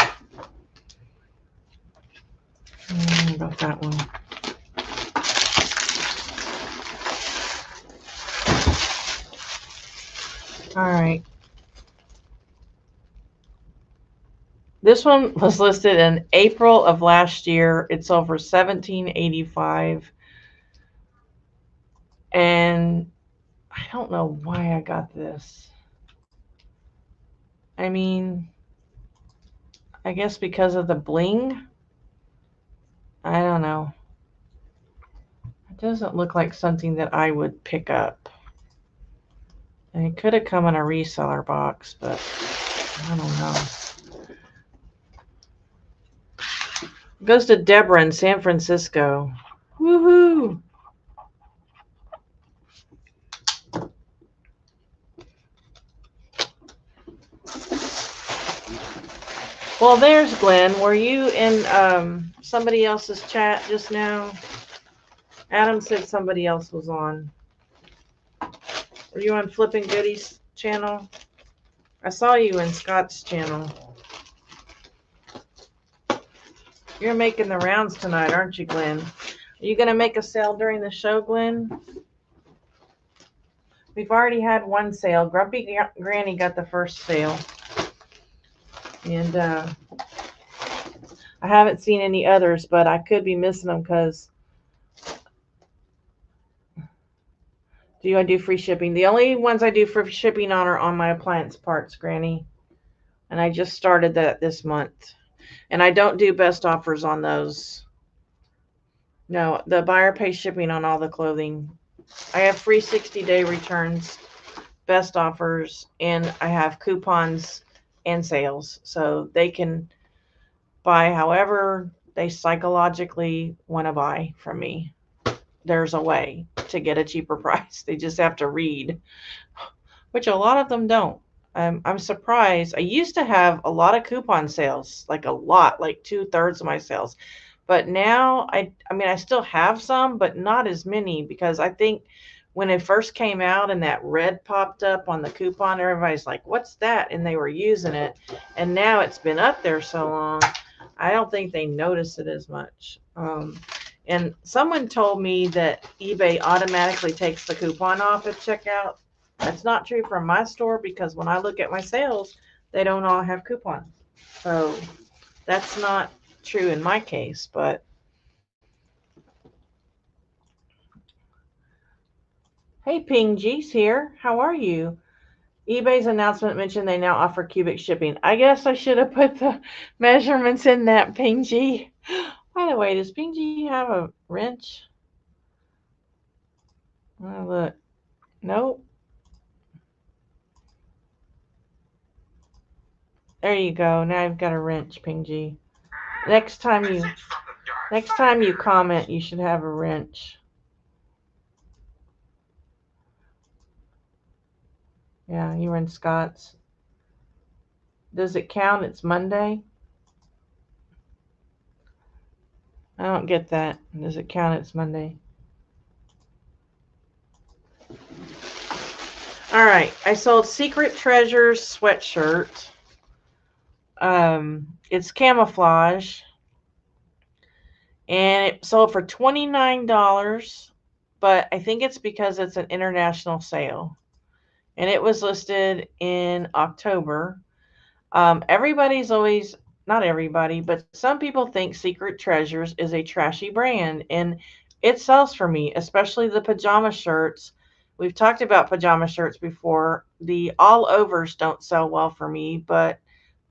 About that one. All right. This one was listed in April of last year. It sold for $17.85. And I don't know why I got this. I mean, I guess because of the bling. I don't know. It doesn't look like something that I would pick up. And it could have come in a reseller box, but I don't know. It goes to Deborah in San Francisco. Woohoo! Well, there's Glenn. Were you in somebody else's chat just now? Adam said somebody else was on. Were you on Flipping Goodies channel? I saw you in Scott's channel. You're making the rounds tonight, aren't you, Glenn? Are you going to make a sale during the show, Glenn? We've already had one sale. Grumpy Granny got the first sale. And I haven't seen any others, but I could be missing them because do I do free shipping? The only ones I do free shipping on are on my appliance parts, Granny. And I just started that this month. And I don't do best offers on those. No, the buyer pays shipping on all the clothing. I have free 60-day returns, best offers, and I have coupons and sales. So they can buy however they psychologically want to buy from me. There's a way to get a cheaper price. They just have to read, which a lot of them don't. I'm surprised. I used to have a lot of coupon sales, like a lot, like 2/3 of my sales. But now I mean, I still have some, but not as many because I think when it first came out and that red popped up on the coupon, everybody's like, what's that? And they were using it. And now it's been up there so long, I don't think they notice it as much. And someone told me that eBay automatically takes the coupon off at checkout. That's not true from my store because when I look at my sales, they don't all have coupons. So that's not true in my case, but hey, Ping G's here. How are you? eBay's announcement mentioned they now offer cubic shipping. I guess I should have put the measurements in that, Ping G. By the way, does Ping G have a wrench? Oh, look. Nope. There you go. Now I've got a wrench, Ping G. Next time you comment, you should have a wrench. Yeah, you were in Scott's. Does it count? It's Monday? I don't get that. Does it count? It's Monday. All right. I sold Secret Treasures sweatshirt. It's camouflage. And it sold for $29. But I think it's because it's an international sale. And it was listed in October. Everybody's always, not everybody, but some people think Secret Treasures is a trashy brand, and it sells for me, especially the pajama shirts. We've talked about pajama shirts before. The all overs don't sell well for me, but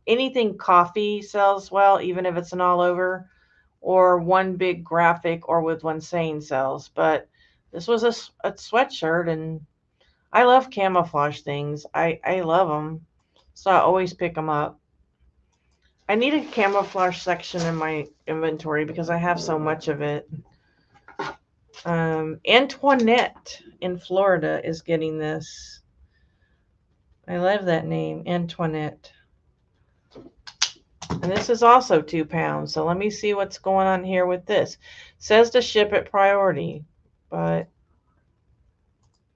anything coffee sells well, even if it's an all over, or one big graphic or with one saying sells. But this was a sweatshirt, and I love camouflage things. I love them. So I always pick them up. I need a camouflage section in my inventory because I have so much of it. Antoinette in Florida is getting this. I love that name, Antoinette. And this is also 2 pounds. So let me see what's going on here with this. It says to ship at priority, but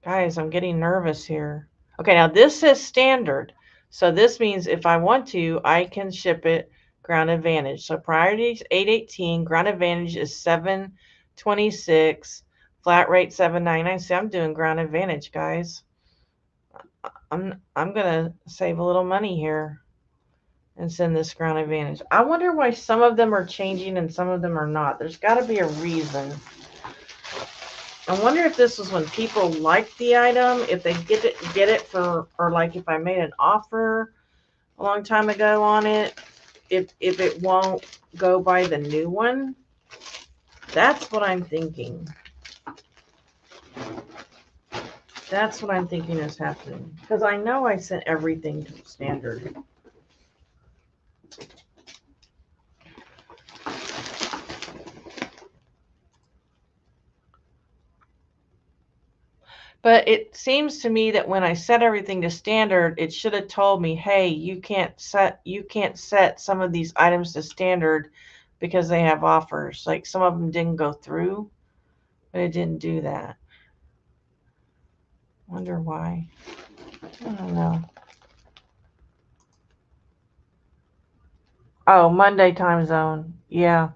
guys, I'm getting nervous here. Okay, now this says standard. So this means if I want to, I can ship it Ground Advantage. So priority is $8.18. Ground Advantage is $7.26. Flat rate $7.99. See, I'm doing Ground Advantage, guys. I'm gonna save a little money here and send this Ground Advantage. I wonder why some of them are changing and some of them are not. There's got to be a reason. I wonder if this was when people liked the item, if they get it for, or like if I made an offer a long time ago on it, if it won't go by the new one. That's what I'm thinking. That's what I'm thinking is happening. Because I know I sent everything to standard. But it seems to me that when I set everything to standard, it should have told me, hey, you can't set some of these items to standard because they have offers. Like some of them didn't go through, but it didn't do that. Wonder why. I don't know. Oh, Monday time zone. Yeah.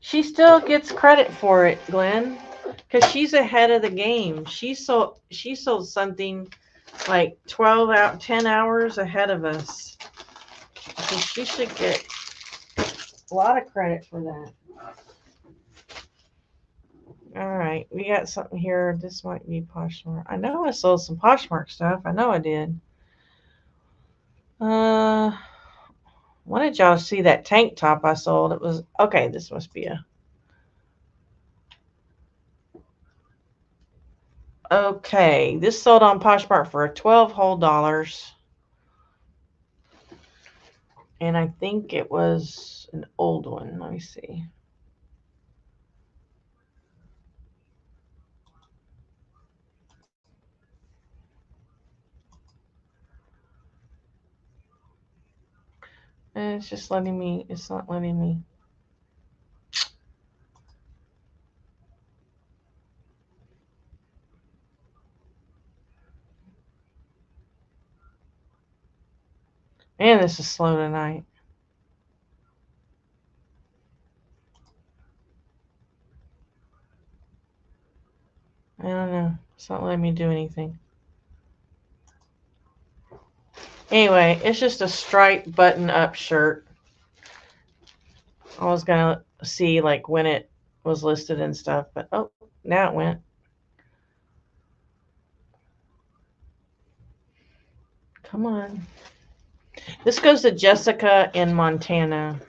She still gets credit for it, Glenn, because she's ahead of the game. She sold something like 10 hours ahead of us. So she should get a lot of credit for that. All right, we got something here. This might be Poshmark. I know I sold some Poshmark stuff. I know I did. Wanted y'all to see that tank top I sold. It was okay. This must be a. Okay, this sold on Poshmark for $12 whole. And I think it was an old one. Let me see. And it's just letting me, it's not letting me. Man, this is slow tonight. I don't know. It's not letting me do anything. Anyway, it's just a striped button-up shirt. I was going to see like when it was listed and stuff, but oh, now it went. Come on. This goes to Jessica in Montana.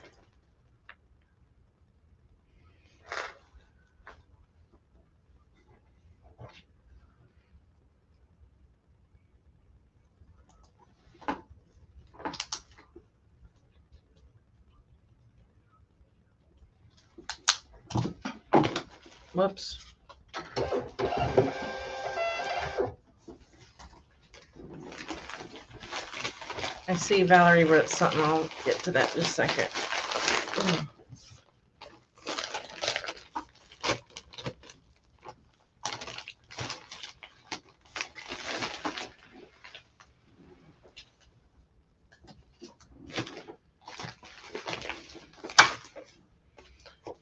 Whoops. I see Valerie wrote something. I'll get to that in a second. Ugh.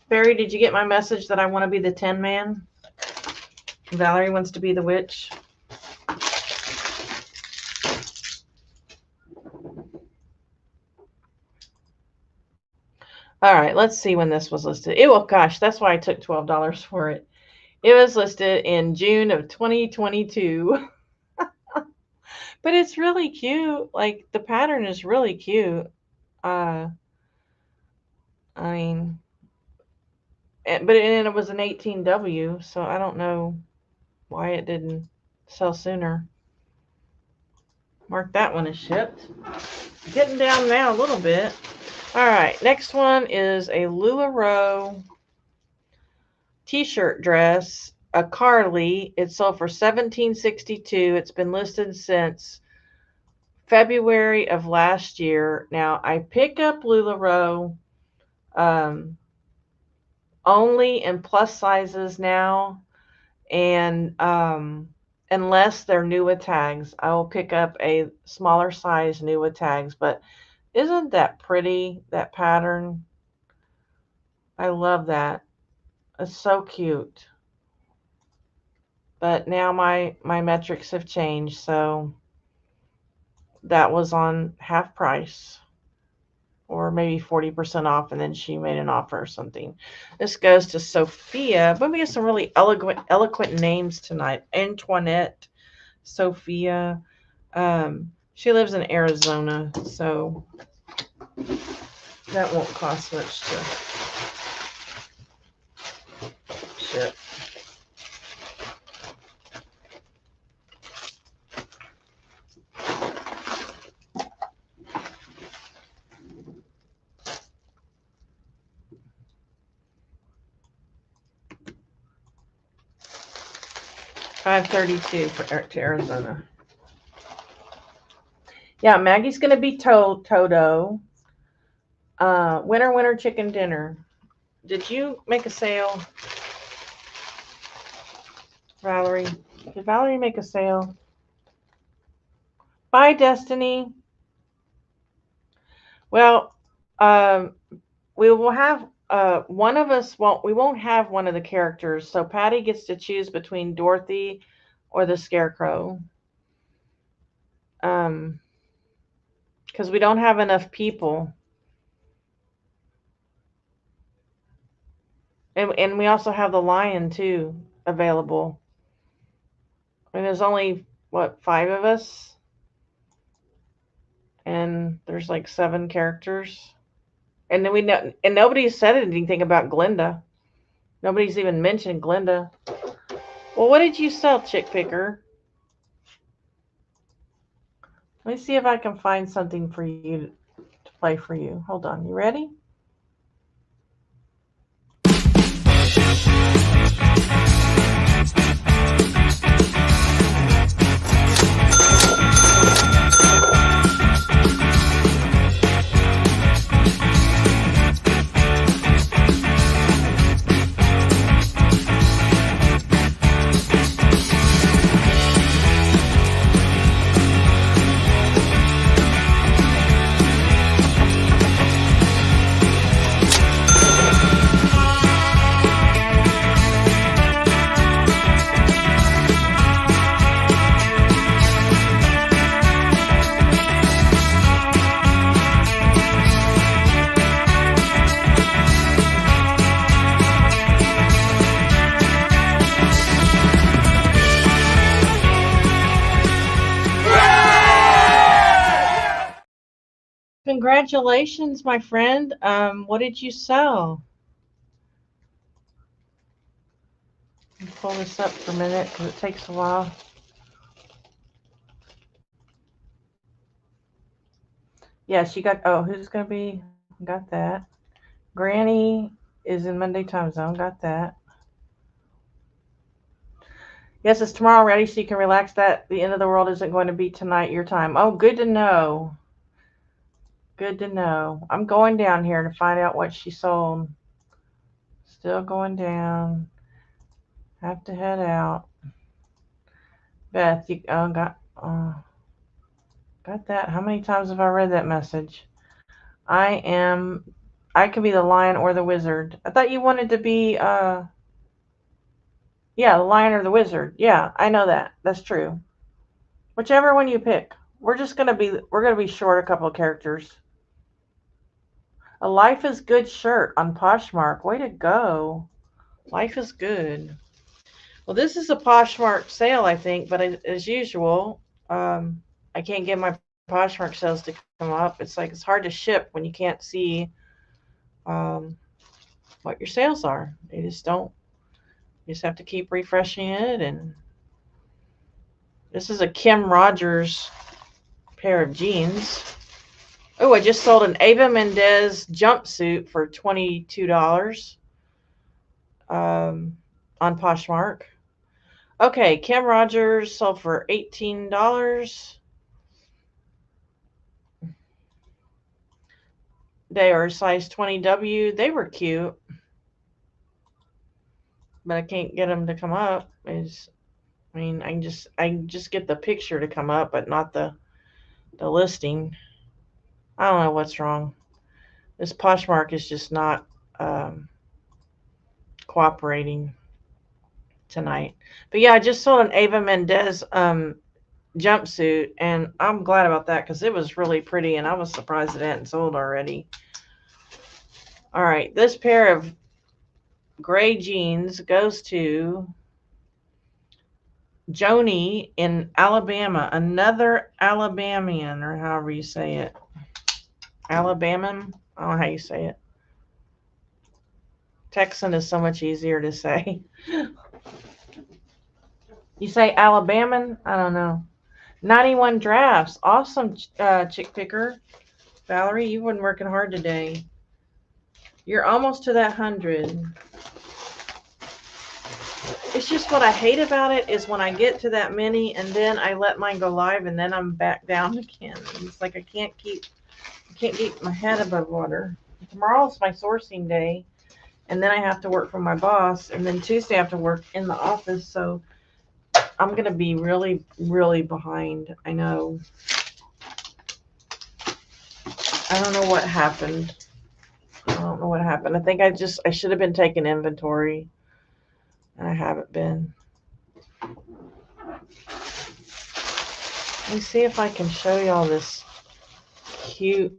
Barry, did you get my message that I want to be the Tin Man? Valerie wants to be the witch. All right, let's see when this was listed. Oh, gosh, that's why I took $12 for it. It was listed in June of 2022. But it's really cute. Like, the pattern is really cute. I mean, but it was an 18W, so I don't know why it didn't sell sooner. Mark that one as shipped. Getting down now a little bit. All right, next one is a LuLaRoe t-shirt dress, a Carly. It sold for $17.62. It's been listed since February of last year. Now, I pick up LuLaRoe only in plus sizes now, and unless they're NUA tags, I will pick up a smaller size NUA tags. But isn't that pretty, that pattern? I love that. It's so cute. But now my metrics have changed, so that was on half price or maybe 40% off, and then she made an offer or something. This goes to Sophia. But we have some really eloquent names tonight. Antoinette, Sophia. She lives in Arizona, so that won't cost much to. ship. $5.32 to Arizona. Yeah, Maggie's gonna be Toto. Winter chicken dinner. Did you make a sale, Valerie? Did Valerie make a sale? Bye, Destiny. Well, we will have one of us we won't have one of the characters, so Patty gets to choose between Dorothy or the Scarecrow. Because we don't have enough people. And we also have the lion too available. And there's only what, 5 of us? And there's like 7 characters. And then and nobody said anything about Glinda. Nobody's even mentioned Glinda. Well, what did you sell, Chick Picker? Let me see if I can find something for you to play for you. Hold on. You ready? Congratulations, my friend. What did you sell? Let me pull this up for a minute because it takes a while. Yes, you got, oh, who's going to be? Got that. Granny is in Monday time zone. Got that. Yes, it's tomorrow already, so you can relax that. The end of the world isn't going to be tonight, your time. Oh, good to know. Good to know. I'm going down here to find out what she sold. Still going down. Have to head out. Beth, you got that. How many times have I read that message? I could be the lion or the wizard. I thought you wanted to be yeah, the lion or the wizard. Yeah, I know that. That's true. Whichever one you pick. We're gonna be short a couple of characters. A Life is Good shirt on Poshmark. Way to go. Life is good. Well, this is a Poshmark sale, I think, but as usual, I can't get my Poshmark sales to come up. It's hard to ship when you can't see what your sales are. They just don't. You just have to keep refreshing it. And this is a Kim Rogers pair of jeans. Oh, I just sold an Ava Mendez jumpsuit for $22 on Poshmark. Okay, Kim Rogers sold for $18. They are size 20W. They were cute, but I can't get them to come up. I can just get the picture to come up, but not the listing. I don't know what's wrong. This Poshmark is just not cooperating tonight. But yeah, I just sold an Ava Mendez jumpsuit, and I'm glad about that because it was really pretty, and I was surprised it hadn't sold already. All right, this pair of gray jeans goes to Joni in Alabama, another Alabamian, or however you say it. Alabaman? I don't know how you say it. Texan is so much easier to say. You say Alabaman? I don't know. 91 drafts. Awesome, chick picker. Valerie, you've been working hard today. You're almost to that 100. It's just what I hate about it is when I get to that many and then I let mine go live and then I'm back down again. It's like I can't keep my head above water. Tomorrow's my sourcing day, and then I have to work for my boss, and then Tuesday I have to work in the office, so I'm going to be really, really behind. I know. I don't know what happened. I don't know what happened. I think I should have been taking inventory, and I haven't been. Let me see if I can show y'all this cute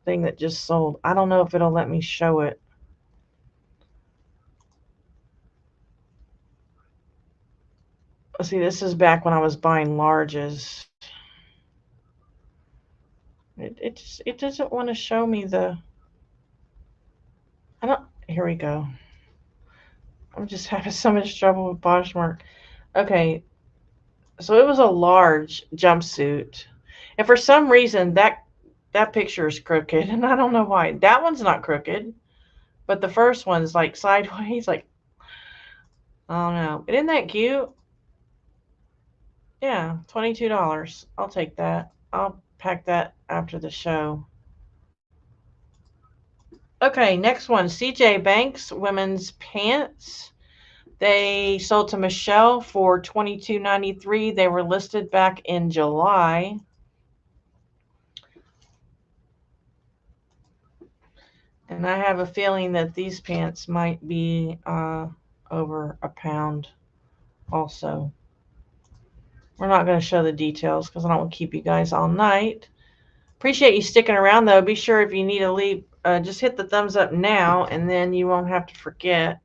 thing that just sold. I don't know if it'll let me show it. See, this is back when I was buying larges. It doesn't want to show me the. Here we go. I'm just having so much trouble with Poshmark. Okay, so it was a large jumpsuit, and for some reason that picture is crooked, and I don't know why. That one's not crooked, but the first one's like sideways. Like, I don't know. Isn't that cute? Yeah, $22. I'll take that. I'll pack that after the show. Okay, next one. CJ Banks women's pants. They sold to Michelle for $22.93. They were listed back in July. And I have a feeling that these pants might be over a pound also. We're not going to show the details because I don't want to keep you guys all night. Appreciate you sticking around, though. Be sure if you need to leave, just hit the thumbs up now, and then you won't have to forget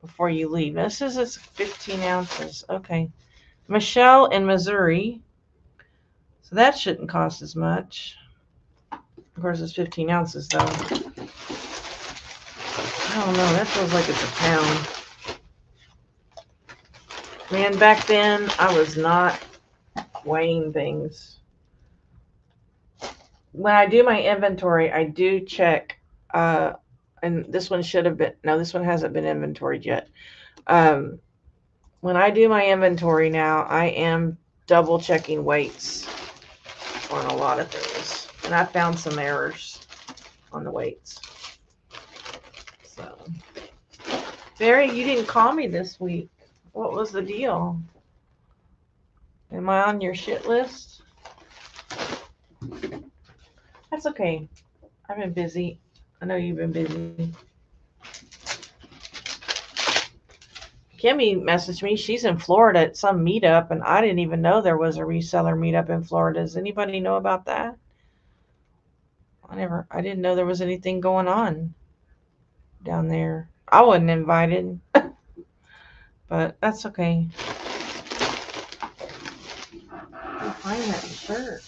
before you leave. This is 15 ounces. Okay. Michelle in Missouri. So that shouldn't cost as much. Of course, it's 15 ounces, though. I don't know. That feels like it's a pound. Man, back then, I was not weighing things. When I do my inventory, I do check, and this one should have been, no, this one hasn't been inventoried yet. When I do my inventory now, I am double checking weights on a lot of things. And I found some errors on the weights. So, Barry, you didn't call me this week. What was the deal? Am I on your shit list? That's okay. I've been busy. I know you've been busy. Kimmy messaged me. She's in Florida at some meetup, and I didn't even know there was a reseller meetup in Florida. Does anybody know about that? I didn't know there was anything going on down there. I wasn't invited, but that's okay. I can't find that shirt.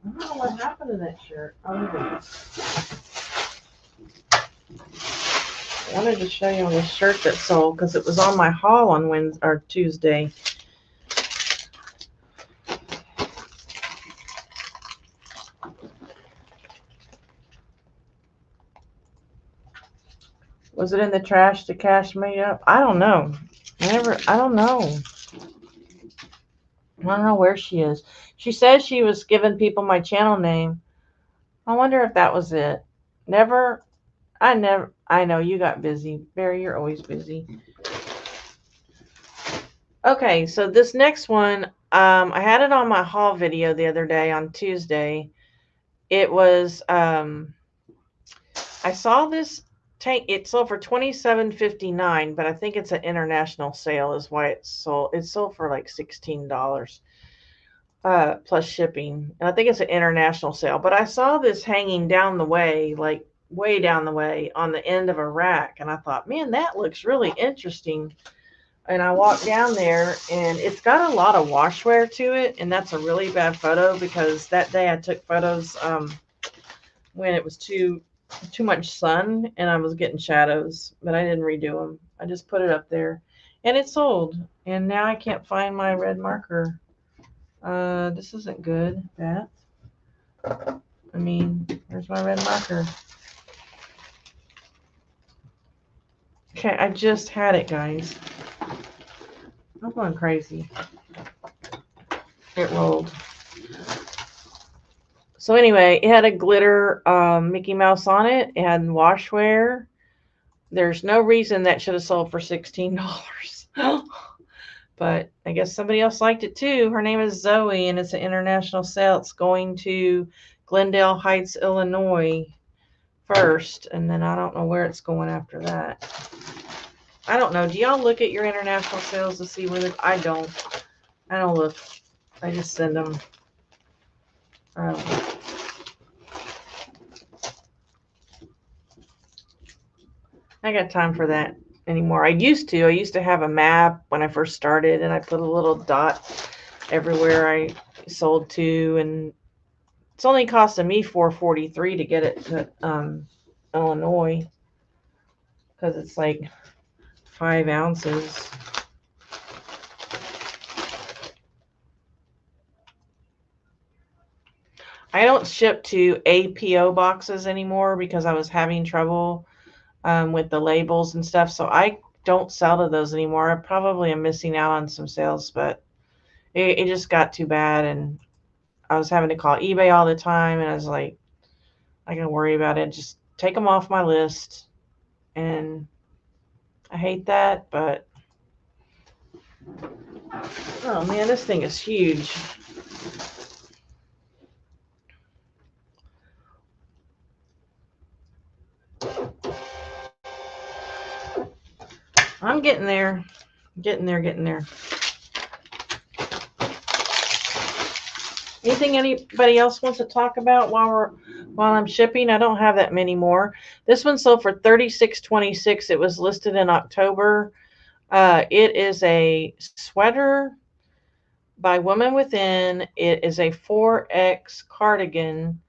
I don't know what happened to that shirt. Oh, here it is. I wanted to show you this shirt that sold because it was on my haul on Wednesday or Tuesday. Was it in the trash to cash me up? I don't know. I don't know. I don't know where she is. She says she was giving people my channel name. I wonder if that was it. I know you got busy. Barry, you're always busy. Okay, so this next one, I had it on my haul video the other day on Tuesday. It was, I saw this tank. It sold for $27.59, but I think it's an international sale is why it sold. It sold for like $16 plus shipping. And I think it's an international sale. But I saw this hanging down the way, like way down the way on the end of a rack. And I thought, man, that looks really interesting. And I walked down there, and it's got a lot of washwear to it. And that's a really bad photo because that day I took photos when it was too much sun and I was getting shadows, but I didn't redo them. I just put it up there and it sold. And now I can't find my red marker. This isn't good, Beth. I mean, where's my red marker? Okay, I just had it, guys. I'm going crazy. It rolled. So anyway, it had a glitter Mickey Mouse on it. It had washwear. There's no reason that should have sold for $16. But I guess somebody else liked it too. Her name is Zoe, and it's an international sale. It's going to Glendale Heights, Illinois first, and then I don't know where it's going after that. I don't know. Do y'all look at your international sales to see where I don't. I don't look. I just send them. I don't know. I got time for that anymore. I used to have a map when I first started, and I put a little dot everywhere I sold to, and it's only costing me $4.43 to get it to Illinois, because it's like 5 ounces. I don't ship to APO boxes anymore because I was having trouble with the labels and stuff, so I don't sell to those anymore. I probably am missing out on some sales, but it just got too bad, and I was having to call eBay all the time, and I was like, I can worry about it. Just take them off my list, and I hate that, but oh man, this thing is huge. I'm getting there. Getting there. Anything anybody else wants to talk about while I'm shipping? I don't have that many more. This one sold for $36.26. It was listed in October. It is a sweater by Woman Within. It is a 4X cardigan.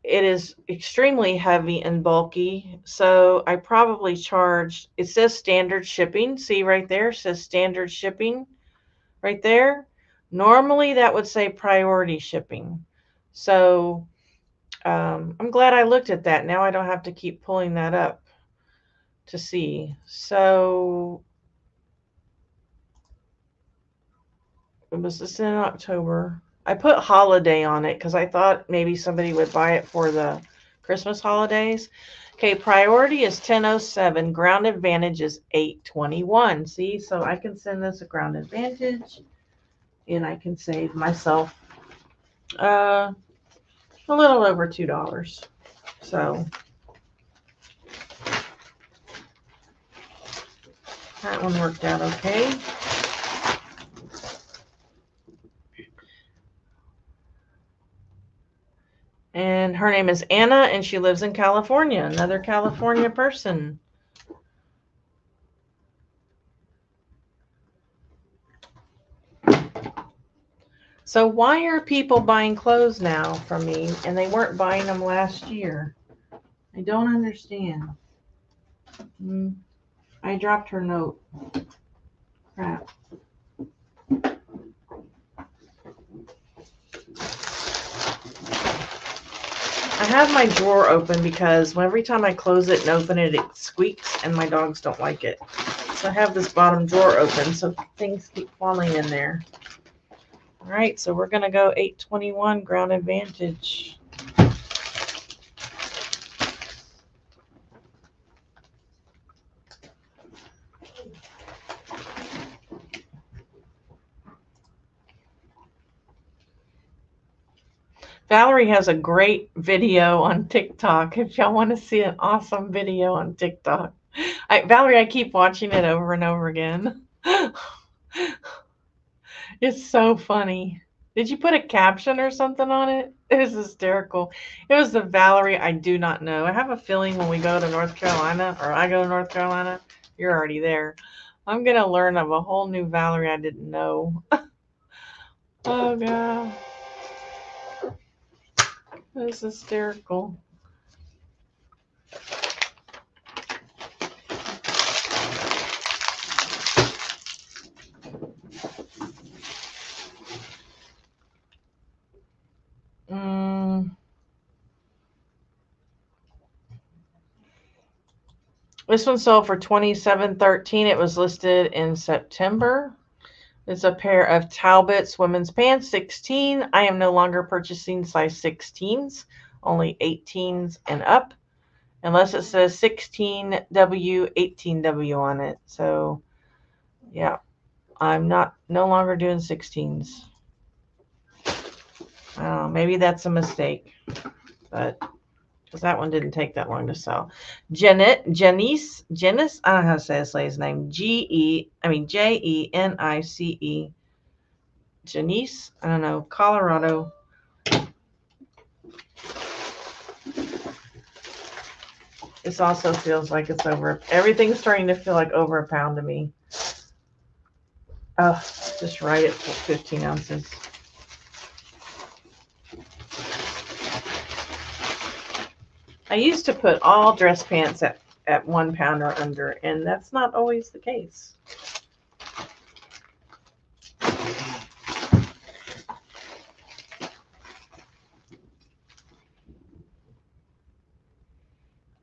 It is extremely heavy and bulky, so I probably charged, it says standard shipping. See right there, it says standard shipping right there. Normally that would say priority shipping. So I'm glad I looked at that. Now I don't have to keep pulling that up to see. So it was this in October. I put holiday on it because I thought maybe somebody would buy it for the Christmas holidays. Okay, priority is 1007. Ground advantage is 821. See, so I can send this a ground advantage, and I can save myself a little over $2. So that one worked out okay. And her name is Anna, and she lives in California. Another California person. So why are people buying clothes now from me, and they weren't buying them last year? I don't understand. I dropped her note. Crap. I have my drawer open because every time I close it and open it, it squeaks, and my dogs don't like it. So I have this bottom drawer open, so things keep falling in there. All right, so we're going to go 821 ground advantage. Valerie has a great video on TikTok if y'all want to see an awesome video on TikTok. Valerie, I keep watching it over and over again. It's so funny. Did you put a caption or something on it? It was hysterical. It was the Valerie I do not know. I have a feeling when we go to North Carolina, or I go to North Carolina, you're already there. I'm going to learn of a whole new Valerie I didn't know. Oh, God. That's hysterical. This one sold for $27.13. It was listed in September. It's a pair of Talbot's women's pants, 16. I am no longer purchasing size 16s, only 18s and up, unless it says 16W, 18W on it. So, yeah, I'm no longer doing 16s. Maybe that's a mistake, but because that one didn't take that long to sell. Janice, I don't know how to say this lady's name. Jenice. Janice, I don't know, Colorado. This also feels like it's over. Everything's starting to feel like over a pound to me. Oh, just right at 15 ounces. I used to put all dress pants at 1 pound or under, and that's not always the case.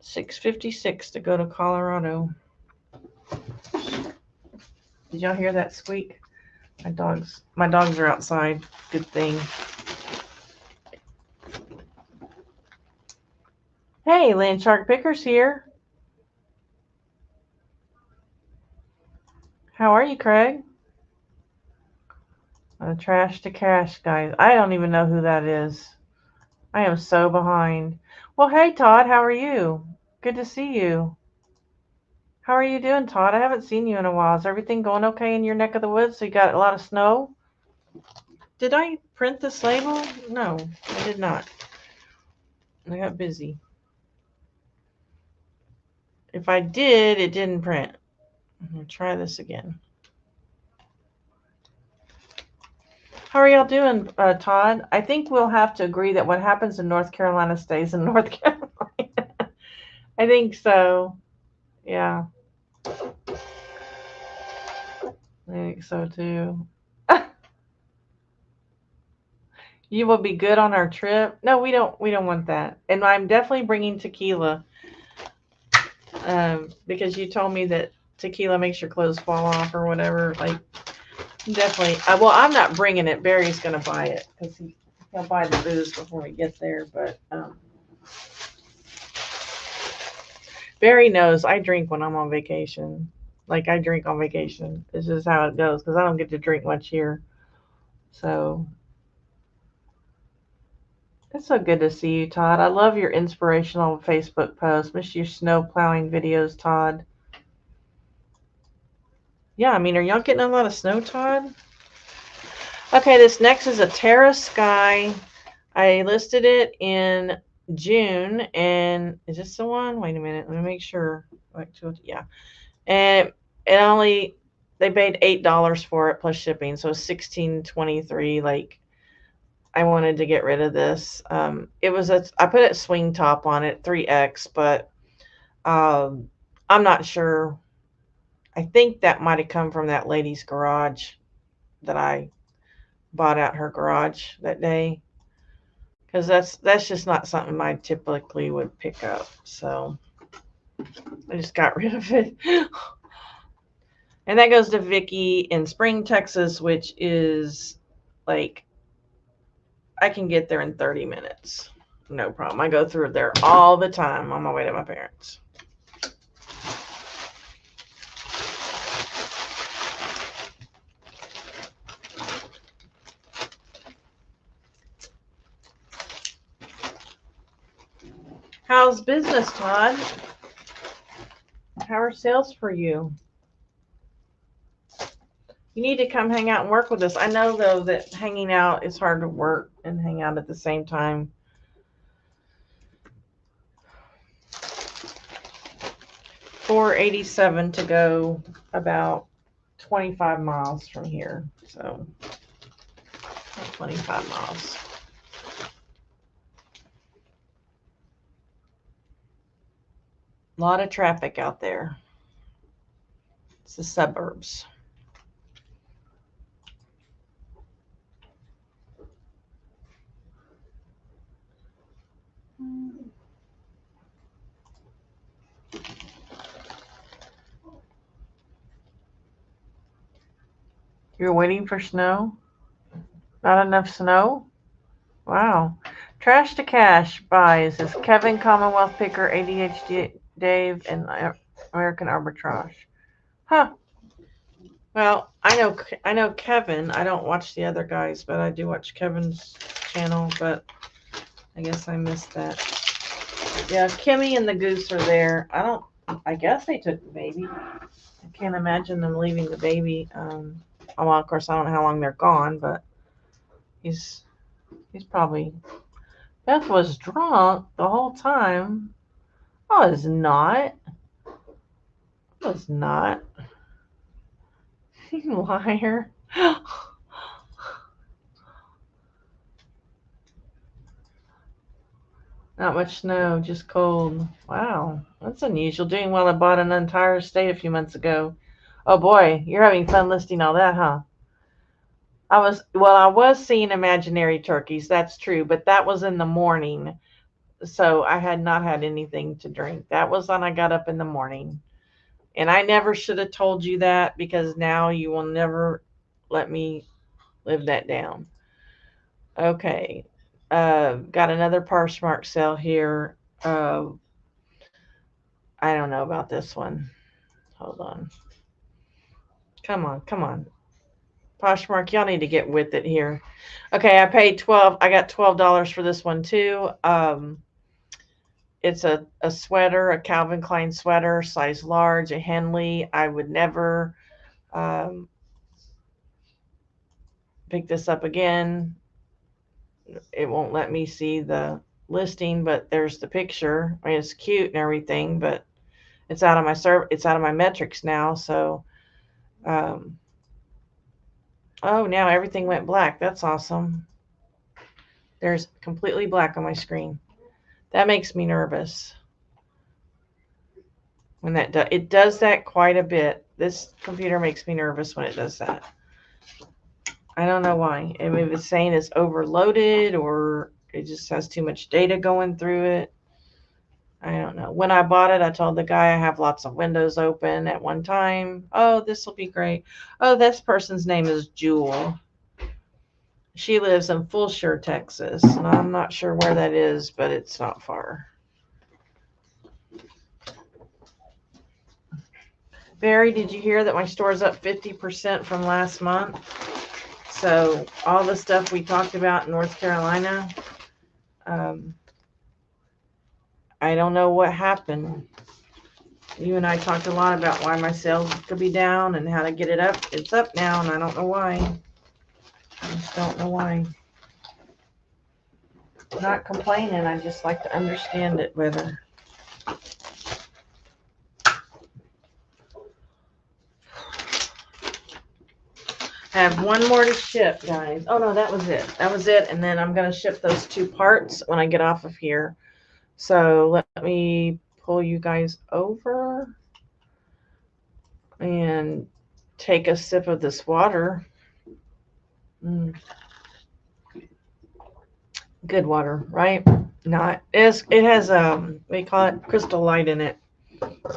$6.56 to go to Colorado. Did y'all hear that squeak? My dogs are outside. Good thing. Hey, Land Shark Picker's here. How are you, Craig? Trash to cash, guys. I don't even know who that is. I am so behind. Well, hey, Todd. How are you? Good to see you. How are you doing, Todd? I haven't seen you in a while. Is everything going okay in your neck of the woods? So you got a lot of snow? Did I print this label? No, I did not. I got busy. If I did, it didn't print. I'm going to try this again. How are y'all doing, Todd? I think we'll have to agree that what happens in North Carolina stays in North Carolina. I think so. Yeah. I think so too. You will be good on our trip. No, we don't want that. And I'm definitely bringing tequila. Because you told me that tequila makes your clothes fall off or whatever. Like, definitely. Well, I'm not bringing it. Barry's going to buy it because he'll buy the booze before we get there. But Barry knows I drink when I'm on vacation. Like, I drink on vacation. It's just how it goes because I don't get to drink much here. So it's so good to see you, Todd. I love your inspirational Facebook posts. Miss your snow plowing videos, Todd. Yeah, I mean, are y'all getting a lot of snow, Todd? Okay, this next is a Terra Sky. I listed it in June, and is this the one? Wait a minute, let me make sure. Yeah, and they paid $8 for it plus shipping, so $16.23. Like, I wanted to get rid of this. It was I put a swing top on it, 3X, but I'm not sure. I think that might have come from that lady's garage that I bought out her garage that day, because that's just not something I typically would pick up. So I just got rid of it. And that goes to Vicky in Spring, Texas, which is like, I can get there in 30 minutes. No problem. I go through there all the time on my way to my parents. How's business, Todd? How are sales for you? You need to come hang out and work with us. I know, though, that hanging out is hard to work and hang out at the same time. $4.87 to go about 25 miles from here. So 25 miles. A lot of traffic out there. It's the suburbs. You're waiting for snow? Not enough snow? Wow. Trash to cash buys is Kevin, Commonwealth Picker, ADHD Dave, and American Arbitrage. Huh. Well, I know Kevin. I don't watch the other guys, but I do watch Kevin's channel, but I guess I missed that. Yeah, Kimmy and the Goose are there. I guess they took the baby. I can't imagine them leaving the baby. Well, of course, I don't know how long they're gone, but he's probably. Beth was drunk the whole time. I was not. I was not. You liar. Not much snow, just cold. Wow, that's unusual. Doing well. I bought an entire estate a few months ago. Oh boy, you're having fun listing all that, huh? I was seeing imaginary turkeys, that's true, but that was in the morning. So I had not had anything to drink. That was when I got up in the morning. And I never should have told you that, because now you will never let me live that down. Okay. Got another Poshmark sale here. I don't know about this one. Hold on. Come on, come on. Poshmark, y'all need to get with it here. Okay, I paid I got $12 for this one too. It's a sweater, a Calvin Klein sweater, size large, a Henley. I would never pick this up again. It won't let me see the listing, but there's the picture. I mean, it's cute and everything, but it's out of my metrics now. So, oh, now everything went black. That's awesome. There's completely black on my screen. That makes me nervous. When it does that quite a bit. This computer makes me nervous when it does that. I don't know why. I mean, if it's saying it's overloaded or it just has too much data going through it. I don't know. When I bought it, I told the guy I have lots of windows open at one time. Oh, this will be great. Oh, this person's name is Jewel. She lives in Fulshire, Texas, and I'm not sure where that is, but it's not far. Barry, did you hear that my store's up 50% from last month? So all the stuff we talked about in North Carolina, I don't know what happened. You and I talked a lot about why my sales could be down and how to get it up. It's up now, and I don't know why. I just don't know why. I'm not complaining. I just like to understand it better. I have one more to ship, guys. Oh, no, that was it. That was it. And then I'm going to ship those 2 parts when I get off of here. So let me pull you guys over and take a sip of this water. Good water, right? Not. It has we call it Crystal Light in it.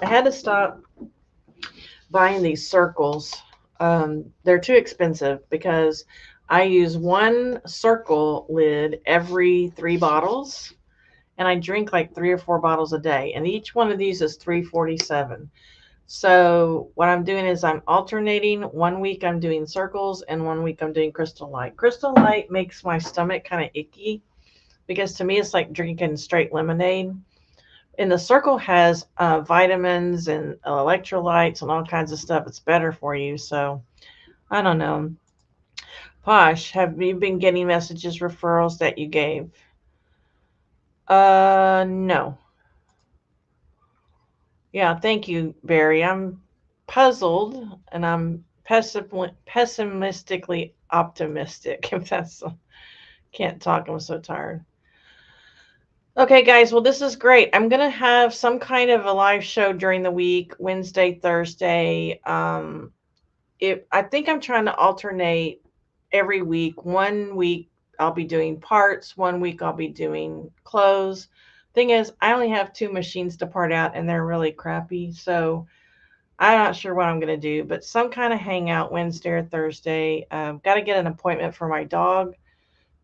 I had to stop buying these circles. They're too expensive because I use one circle lid every 3 bottles, and I drink like 3 or 4 bottles a day, and each one of these is $3.47. So what I'm doing is I'm alternating. 1 week I'm doing circles, and 1 week I'm doing Crystal Light. Crystal Light makes my stomach kind of icky because to me it's like drinking straight lemonade. And the circle has vitamins and electrolytes and all kinds of stuff. It's better for you. So I don't know. Posh, have you been getting messages, referrals that you gave? No. Yeah, thank you, Barry. I'm puzzled and I'm pessimistically optimistic. If that's, can't talk, I'm so tired. Okay, guys, well, this is great. I'm going to have some kind of a live show during the week, Wednesday, Thursday. I think I'm trying to alternate every week. One week I'll be doing parts, one week I'll be doing clothes. Thing is, I only have two machines to part out and they're really crappy. So I'm not sure what I'm going to do, but some kind of hangout Wednesday or Thursday. Got to get an appointment for my dog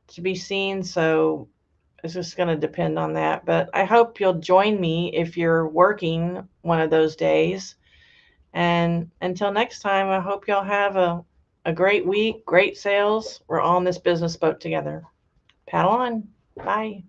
to be seen. So it's just going to depend on that. But I hope you'll join me if you're working one of those days. And until next time, I hope y'all have a great week, great sales. We're all in this business boat together. Paddle on. Bye.